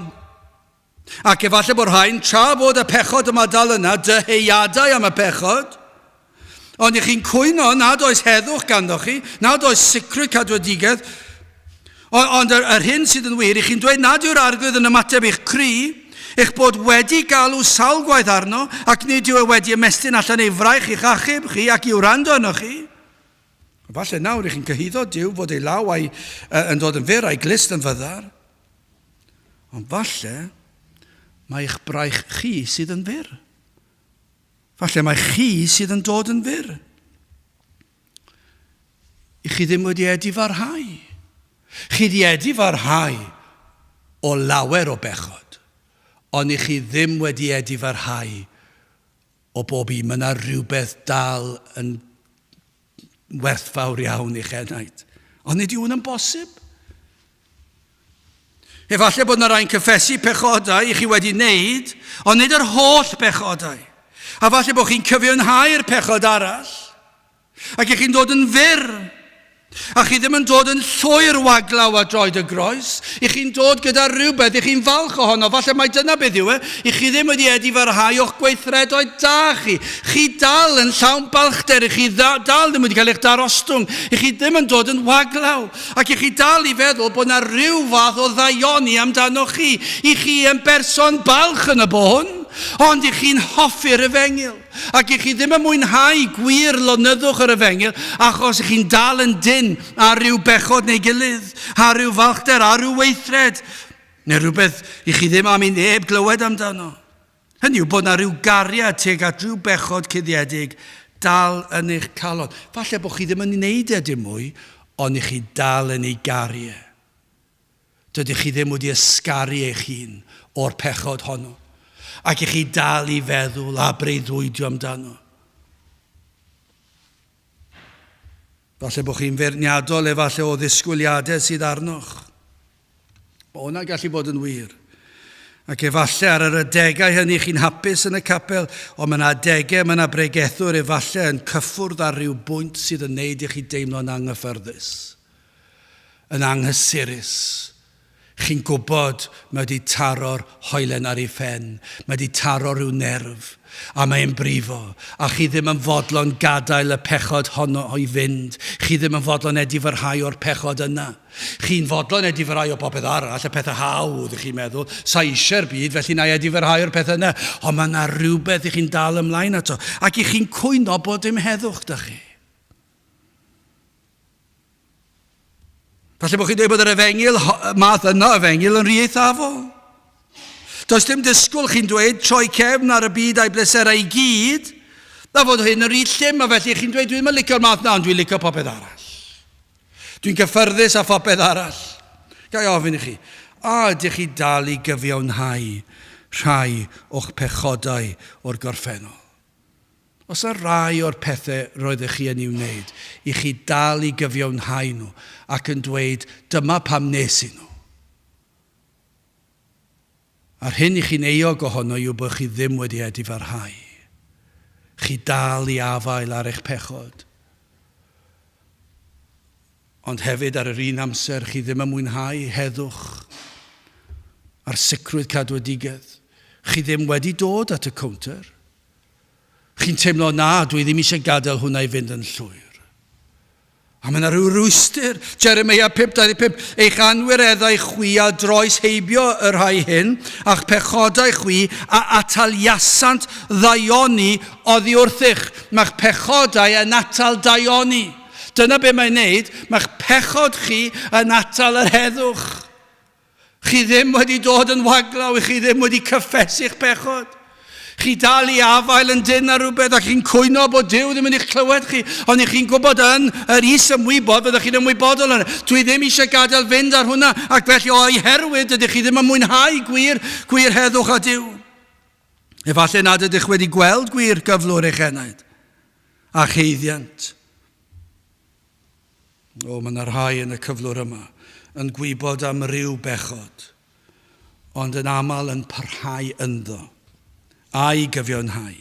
Ac efallai bod rhain, tra bod y pechod yma dal yna, dyheuadau am y pechod, ond i chi'n cwyno nad oes heddwch ganddoch chi, nad oes sicrwydd cadwedigaeth, ond yr hyn sydd yn wir, i chi'n dweud nad yw'r arglwydd yn ymateb i'ch cri, eich bod wedi galw sawl gwaith arno, ac nid yw e wedi ymestyn allan ei fraich i'ch achub chi ac i'w wrando arno chi. Falle nawr chi'n cyhyddo Duw fod ei law yn dod yn fyr a'i glist yn fyddar. Ond falle mae eich braich chi sydd yn fyr. Falle mae chi sydd yn dod yn fyr. I chi ddim wedi edifarhau. Chi wedi edifarhau o lawer o bechod, ond i chi ddim wedi edifarhau o bob un. Mae yna rhywbeth dal yn werthfawr iawn i'ch enaid. Ond nid yw hwn yn bosib. Efallai bod yna rhain cyffesu pechodau i chi wedi wneud, ond nid yr holl pechodau. A falle bod chi'n cyfiawnhau'r pechod arall, ac i chi'n dod yn fyr, a chi ddim yn dod yn llwyr waglaw a droed y groes, i chi'n dod gyda rhywbeth, i chi'n falch ohono, falle mai dyna beth yw e, i chi ddim wedi edifarhau o'ch gweithredoedd da chi. Chi dal yn llawn balchder, i chi dal ddim wedi cael eich darostwng, i chi ddim yn dod yn waglaw, ac i chi dal i feddwl bod yna rhyw fath o ddaioni amdano chi, i chi yn berson balch yn y bôn, ond i chi'n hoffi'r efengyl, ac i chi ddim yn mwynhau gwir lonyddwch yr efengyl, achos i chi'n dal yn dyn a rhyw bechod neu gilydd, a rhyw falchder, a rhyw weithred, neu rhywbeth i chi ddim am i neb glywed amdano. Hynny yw bod yna rhyw gariad tuag at rhyw bechod cuddiedig dal yn eich calon. Falle bod chi ddim yn wneud dim mwy, ond i chi dal yn ei gariau. Dydych chi ddim wedi ysgaru eich hun o'r pechod honno, ac i chi dal i feddwl a breuddwydio amdano. Falle bod chi'n feirniadol efallai o ddisgwyliadau sydd arnoch. Mae hwnna gallu bod yn wir. Ac efallai ar yr adegau hynny chi'n hapus yn y capel, ond mae yna adegau, mae yna bregethwr efallai yn cyffwrdd ar ryw bwynt sydd yn neud i chi deimlo'n anghyffyrddus, yn anghysurus, Chi'n gwybod mae wedi taro'r hoelen ar ei phen. Mae wedi taro rhyw nerf. A mae'n brifo. A chi ddim yn fodlon gadael y pechod honno o'i fynd. Chi ddim yn fodlon edifyrhau o'r pechod yna. Chi'n fodlon edifyrhau o bopeth arall, y pethau hawdd, chi'n meddwl. Sa eisiau'r byd, felly na edifyrhau o'r pethau yna. Ond mae yna rhywbeth i chi'n dal ymlaen ato. Ac i chi'n cwyno bod dim heddwch da chi. Falle bod chi'n dweud bod yr efengil, math yna efengil yn rhy eithafol. Does dim disgwyl chi'n dweud troi cefn ar y byd a'i bleserau i gyd, a fod hyn yn rhy llym, a felly chi'n dweud dwi'n licio'r math na, ond dwi'n licio popeth arall. Dwi'n gyffyrddus a phopeth arall. Gai ofyn i chi, ydych chi dal i gyfiawnhau rhai o'ch pechodau o'r gorffennol? Os yna rai o'r pethau roeddech chi yn i'w wneud, i chi dal i gyfiawnhau nhw ac yn dweud, dyma pam nes i nhw. A'r hyn i chi'n euog ohono yw bod chi ddim wedi edifyrhau. Chi dal i afael ar eich pechod. Ond hefyd ar yr un amser, chi ddim yn mwynhau heddwch a'r sicrwydd cadwadigedd. Chi ddim wedi dod at y counter. Chi'n teimlo na, dwi ddim eisiau gadael hwnna i fynd yn llwyr. A mae yna rhyw rwystyr. Jeremia 5:25, eich anwireddau chwi a droes heibio y rhai hyn, a'ch pechodau chwi a ataliasant ddaioni oddi wrthych. Mae'ch pechodau yn atal daioni. Dyna be mae'n neud, mae'ch pechod chi yn atal yr heddwch. Chi ddim wedi dod yn waglaw, chi ddim wedi cyffesu'ch pechod. Chi dal i afael yn dyn ar rhywbeth ac chi'n cwyno bod Duw ddim yn eich clywed chi, ond chi'n gwybod yn yr is ymwybod fyddwch chi'n ymwybodol yna. Dwi ddim eisiau gadael fynd ar hwnna ac felly o'i herwydd ydych chi ddim yn mwynhau gwir heddwch a Duw. Efallai nad ydych wedi gweld gwir gyflwr eich enaid a cheiddiant. Mae yna rhai yn y cyflwr yma yn gwybod am ryw bechod, ond yn aml yn parhau ynddo. A'i gyfiawnhau,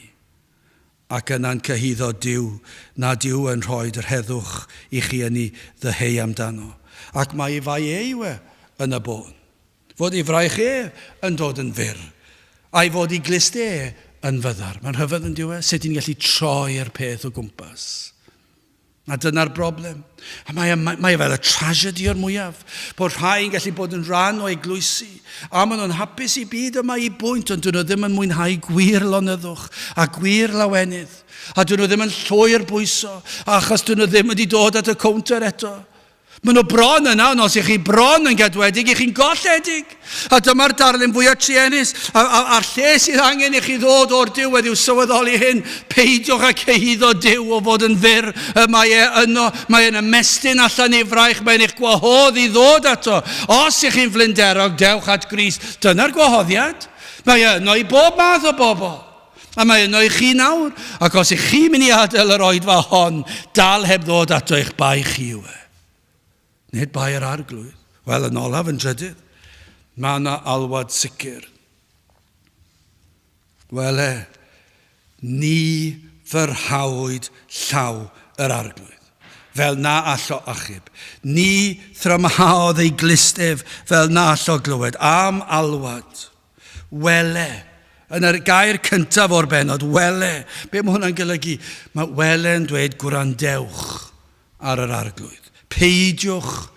ac yna'n cyhyddo Duw, na Duw yn rhoi'r heddwch i chi yn ei ddeheu amdano. Ac mae ei fai ewe yn y bôn. Fod ei fraich yn dod yn fyr, a'i fod ei glist yn fyddar. Mae'n rhyfedd yn diwedd, sut i'n gallu troi'r peth o gwmpas. A dyna'r broblem. A mae fel y tragedy o'r mwyaf, bod rhai'n gallu bod yn rhan o eglwysi, a maen nhw'n hapus i byd yma i bwynt, ond dyn nhw ddim yn mwynhau gwir lonyddwch a gwir lawenydd, a dyn nhw ddim yn llwy'r bwyso, achos dyn nhw ddim wedi dod at y counter eto. Maen nhw bron yna, ond os ych chi bron yn gadwedig, ych chi'n golledig. A dyma'r darlun fwyaf trienus, a'r lle sydd angen i chi ddod o'r Duw wedi'w sylweddoli hyn, peidiwch a cyhyddo Duw o fod yn fyr. Mae e'n ymestyn allan ei fraich, mae'n eich gwahodd i ddod ato. Os ych chi'n flinderog, dewch at Grist. Dyna'r gwahoddiad. Mae yno i bob math o bobl. A mae yno i chi nawr. Ac os ych chi'n mynd i adael yr oedfa hon, dal heb ddod ato eich bai chi yw e. Nid bai yr arglwydd. Wel, yn olaf yn drydydd, mae yna alwad sicr. Wel ni fyrhawyd llaw yr arglwydd, fel na allo achub. Ni thrymhaodd ei glistef, fel na allo glywed. Am alwad. Wele. Yn yr gair cyntaf o'r benod, wele. Be mae hwnna'n golygu? Mae wele yn dweud gwrandewch ar yr arglwydd. Peidiwch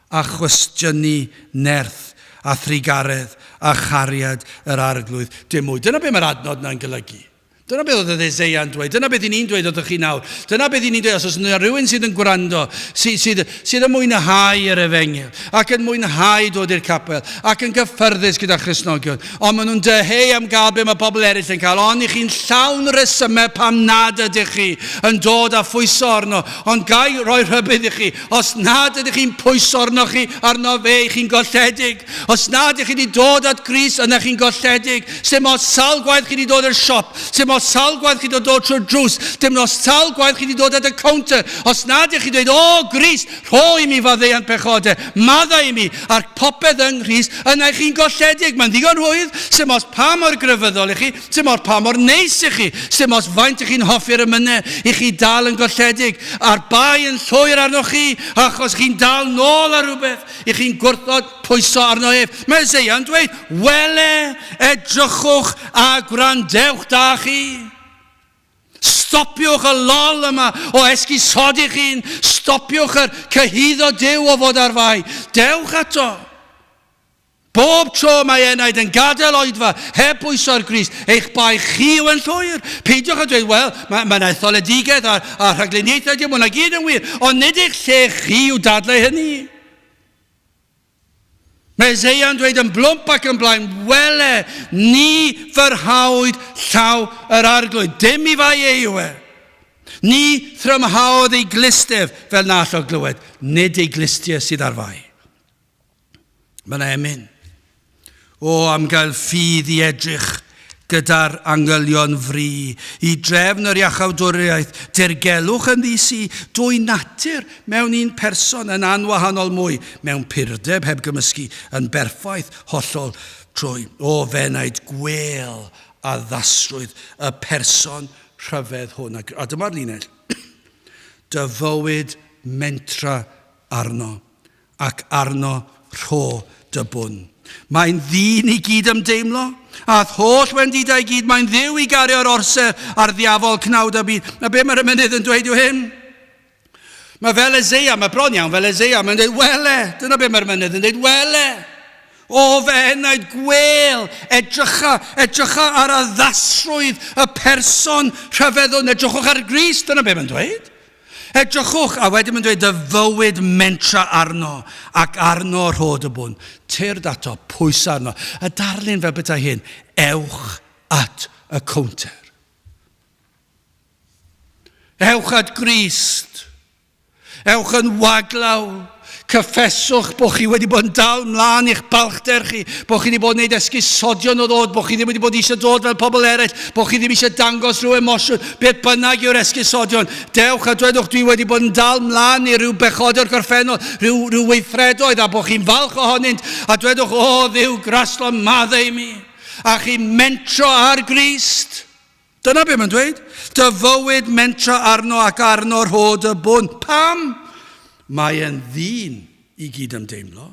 a chwestiynu nerth a thrigaredd a chariad yr arglwydd dim mwy. Dyna be mae'r adnod na'n golygu. Dyna beth oedd Eseia'n dweud. Dyna beth i ni'n dweud oeddech chi nawr. Dyna beth i ni'n dweud os oes yna rhywun sydd yn gwrando, sydd yn mwynhau yr efengil, ac yn mwynhau dod i'r capel, ac yn gyffyrddus gyda Christnogion. Ond maen nhw'n deheu am gael be mae pobl eraill yn cael. Ond i chi'n llawn resymau pam nad ydych chi yn dod a phwyso arno. Ond gai roi rhybydd i chi. Os nad ydych chi'n pwyso arno chi arno fe, chi'n golledig. Os nad ydych chi wedi dod at Grist, yna chi'n golledig. Sdim os sawl gwaith chi wedi dod i'r siop. Sdim os sawl gwaith chi dod trwy'r drws, dim os sawl gwaith chi dod at y counter, os nad ych chi dweud, o Grist, rhoi mi faddeuant pechodau, maddau mi, a'r popeth yng Nghrist, yna chi'n golledig. Mae'n ddigon rwydd, sy'n os pa mor gryfyddol i chi, sy'n os pa mor neis i chi, sy'n os faint i chi'n hoffi'r ymynau, i chi dal yn golledig, a'r bai yn llwyr arno chi, achos chi'n dal nôl ar rhywbeth, i chi'n gwrthod pwyso arno ef. Mae Isaiah'n dweud, wele, edrychwch a gwrandewch da chi. Stopiwch y lol yma o esgusodi chi'n, stopiwch yr cyhyddo Duw o fod ar fai. Dewch ato. Bob tro mae enaid yn gadael oedfa, heb bwyso'r Grist, eich bai chi yw yn llwyr. Peidiwch a dweud, wel, mae'n etholedigaeth a rhagluniaethau, dim hwnna gyd yn wir, ond nid eich lle chi yw dadlau hynny. Mae Isaiah'n dweud yn blwmp ac yn blaen, wele, ni fyrhawyd llaw yr arglwydd, dim i fai ei yw e. Ni thrymhaodd ei glistef fel na allwch glywed, nid ei glistiau sydd ar fai. Mae'n emyn. O, am gael ffydd i edrych gyda'r angylion fri, i drefn yr iachawdwriaeth, dirgelwch yn ddisi, dwy natur mewn un person yn anwahanol mwy, mewn purdeb heb gymysgu, yn berffaith hollol trwy. O, fenaid gwel a ddasrwydd y person rhyfedd hwn. A dyma'r linell. Dy fywyd mentra arno, ac arno rho dy bwn. Mae'n ddyn i gyd ymdeimlo, a'r holl wendidau i gyd, mae'n ddiw i gario'r orsau a'r ddiafol cnawd a byd. A be mae'r ymenydd yn dweud yw hyn? Mae fel Isaiah, mae bron iawn fel Isaiah, mae'n dweud wele. Dyna be mae'r ymenydd yn dweud wele. O fenaid gwel, edrycha ar y ddasrwydd y person rhyfeddol, edrychwch ar Grist, dyna be mae'n dweud. Edrychwch, a wedyn mae'n dweud, dy fywyd mentra arno, ac arno rhod y bwn. Tyrd ato, pwys arno. Y darlun fel bethau hyn, ewch at y counter. Ewch at Grist. Ewch yn waglaw. Cyffeswch bod chi wedi bod yn dal mlaen i'ch balchder chi, bod chi wedi bod yn gwneud esgusodion o ddod, bod chi ddim wedi bod eisiau dod fel pobl eraill, bod chi ddim eisiau dangos rhyw emosiwn, beth bynnag yw'r esgusodion. Dewch a dwedwch, dwi wedi bod yn dal mlaen i ryw bechodau'r gorffennol, ryw weithredoedd, a bod chi'n falch ohonynt, a dwedwch, o Dduw graslo maddau mi, a chi mentro ar Grist. Dyna beth mae'n dweud. Dy fywyd mentra arno ac arno rhod y bwn. Pam? Mae e'n ddyn i gyd ymdeimlo,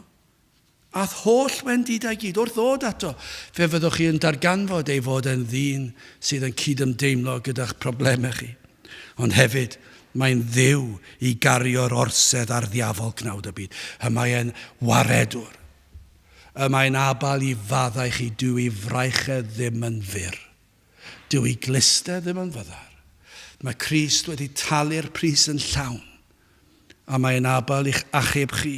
a'r holl wendidau gyd wrth ddod ato, fe fyddwch chi yn darganfod ei fod yn ddyn sydd yn cyd ymdeimlo gyda'ch problemau chi. Ond hefyd, mae'n ddiw i gario'r orsedd a'r ddiafol cnawd y byd. Y mae e'n waredwr. Y mae'n abal i faddau chi, dyw i fraichau ddim yn fyr. Dyw i glistau ddim yn fyddar. Mae Crist wedi talu'r pris yn llawn. A mae'n abal i'ch achub chi.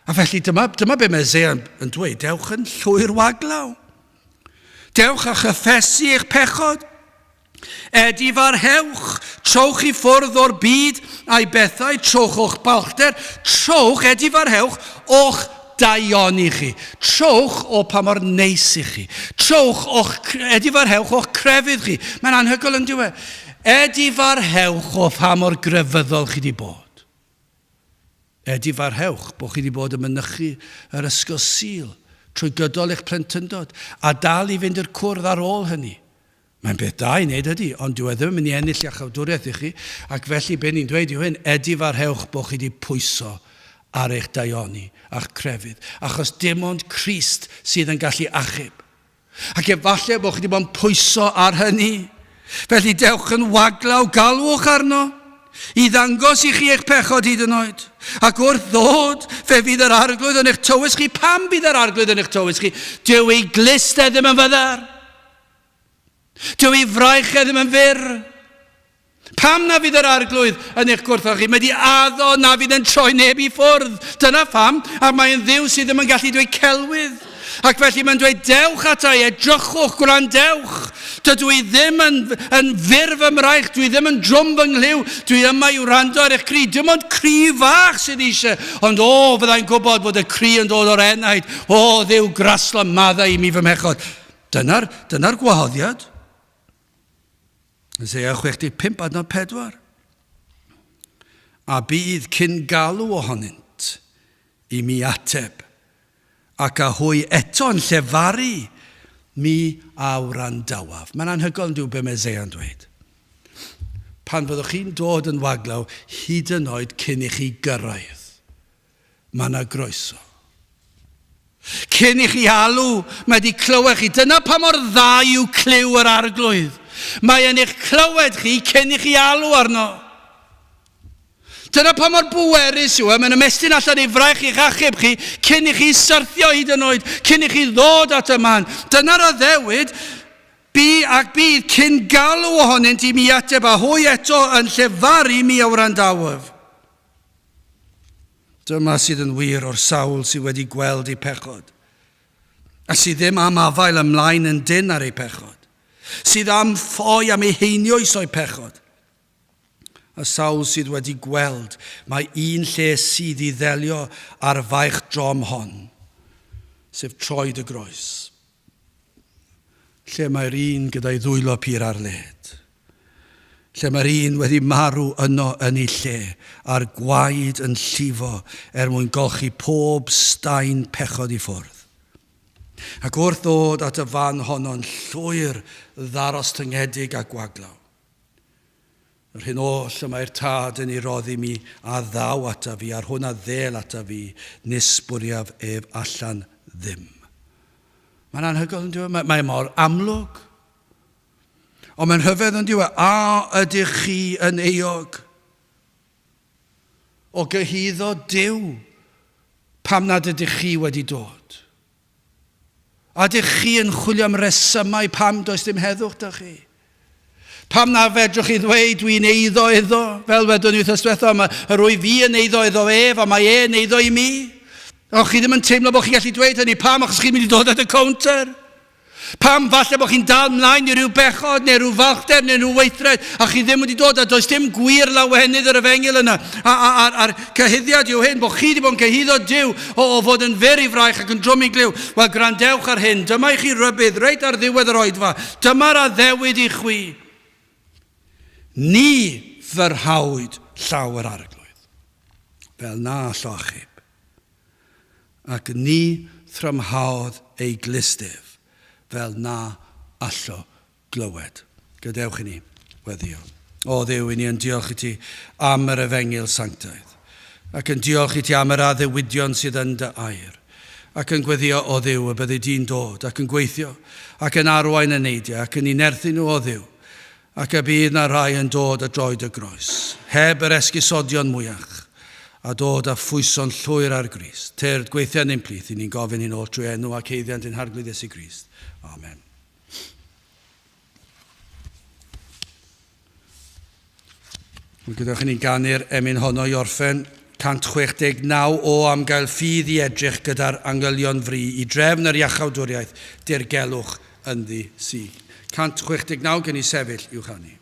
A felly dyma be mae Isaiah yn dweud, dewch yn llwyr waglaw. Dewch a chyffesu eich pechod. Edifarhewch, trowch i ffwrdd o'r byd a'i bethau, trowch o'ch balchder, trowch, edifarhewch o'ch daioni chi. Trowch o pa mor neis i chi. Trowch, edifarhewch o'ch crefydd chi. Mae'n anhygoel yn diwedd. Edifarhewch o pa mor grefyddol chi di bod. Edifarhewch bod chi wedi bod yn mynychu yr ysgol Sul trwy gydol eich plentyndod a dal i fynd i'r cwrdd ar ôl hynny. Mae'n beth da i wneud ydy, ond dyw e ddim yn mynd i ennill iachawdwriaeth i chi, ac felly be ni'n dweud yw hyn, edifarhewch bod chi wedi pwyso ar eich daioni a'ch crefydd, achos dim ond Crist sydd yn gallu achub. Ac efallai bod chi wedi bod yn pwyso ar hynny, felly dewch yn waglaw, galwch arno, i ddangos i chi eich pechod hyd yn oed. Ac wrth ddod, fe fydd yr arglwydd yn eich tywys chi. Pam bydd yr arglwydd yn eich tywys chi? Dyw ei glistau ddim yn fyddar. Dyw ei fraichau ddim yn fyr. Pam na fydd yr arglwydd yn eich gwrthod chi? Mae di addo na fydd yn troi neb i ffwrdd. Dyna pham, a mae'n ddiw sydd ddim yn gallu dweud celwydd. Ac felly mae'n dweud, dewch atai, edrychwch, gwrandewch. Dydw i ddim yn fyrf ymraich, dwi ddim yn drwm fy nglyw, dwi yma i wrando ar eich cri. Dim ond cri fach sydd eisiau, ond fyddai'n gwybod bod y cri yn dod o'r enaid. Dduw graslo maddau i mi fy mechod. Dyna'r gwahoddiad. Isaiah 65:4. A bydd cyn galw ohonynt I mi ateb, ac a hwy eto'n llefaru mi awrandawaf. Mae'n anhygoel yn be mae Isaiah yn dweud. Pan fyddwch chi'n dod yn waglaw, hyd yn oed cyn I chi gyrraedd, mae yna groeso. Cyn I chi alw, mae di clywed chi. Dyna pa mor dda yw cliw yr arglwydd. Mae yn eich clywed chi cyn I chi alw arno. Dyna pa mor bwerus yw, mae'n ymestyn allan I fraich i'ch achub chi, cyn I chi syrthio hyd yn oed, cyn I chi ddod at y man. Dyna'r addewid, bydd cyn galw ohonynt I mi ateb, a hwy eto yn llefaru mi awrandawaf. Dyma sydd yn wir o'r sawl sydd wedi gweld ei pechod, a sydd ddim am afael ymlaen yn dyn ar ei pechod, sydd am ffoi am ei heiniwys o'i pechod. A sawl sydd wedi gweld, mae un lle sydd I ddelio ar faich drom hon, sef troed y groes. Lle mae'r un gyda'i ddwylo pur ar led. Lle mae'r un wedi marw yno yn ei lle, a'r gwaed yn llifo mwyn golchi pob staen pechod I ffwrdd. Ac wrth ddod at y fan honno'n llwyr ddaros tyngedig a gwaglaw. Yr hyn oll y mae'r tad yn ei roddi mi a ddaw ata fi, ar hwnna ddel ata fi, nisbwriaf ef allan ddim. Mae'n anhygoel yn diwedd, mae mor amlwg. Ond mae'n hyfedd yn diwedd, a ydych chi yn eog o gyhyddo Duw pam nad ydych chi wedi dod. A ydych chi yn chwilio am resymau pam does dim heddwch da chi. Pam na fedrwch chi ddweud dwi'n eiddo iddo, fel wedwn ni wythnos diwethaf, mae rwy fi yn eiddo iddo ef, a mae e'n eiddo I mi. O chi ddim yn teimlo bod chi'n gallu dweud hynny, pam achos chi'n mynd I dod at y counter? Pam falle bod chi'n dal mlaen I ryw bechod, neu ryw falchder, neu ryw weithred, a chi ddim wedi dod, a does dim gwir lawenydd yr efengil yna. A'r cyhyddiad yw hyn, bod chi wedi bod yn cyhyddo Duw o fod yn fyr I fraich ac yn drwm I gliw. Wel, grandewch ar hyn, dyma I chi rybydd, reit ar ddiwedd yr oedfa. Dyma'r addewid I chwi. Ni fyrhawyd llawer arglwydd, fel na llochib, ac ni thrymhaodd ei glistef, fel na allo glywed. Gadewch I ni weddio. O Dduw, I ni yn diolch I ti am yr efengil sanctaidd, ac yn diolch I ti am yr addewidion sydd yn dy air, ac yn gweddio o Dduw y byddi di'n dod, ac yn gweithio, ac yn arwain y neidio, ac yn unerthu nhw o Dduw, ac y bydd na rai yn dod a droed y groes, heb yr esgusodion mwyach, a dod a phwyso'n llwyr ar Grist. Tyrd gweithiau ni'n plith, I ni'n gofyn i'n ôl trwy enw ac heiddiant yn harglwydd Iesu Grist. Amen. Gydwch ni'n ganu'r emyn honno I orffen 169 o am gael ffydd I edrych gyda'r angylion fri I drefn yr iachawdwriaeth dirgelwch ynddi sy'n. 169 gen I sefyll i'w chanu.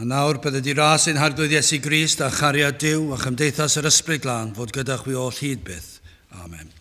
A nawr bydd ydi ras ein harglwydd Iesu Grist a chariad Duw a chymdeithas yr ysbryd glân fod gyda chwi o hyd byth. Amen.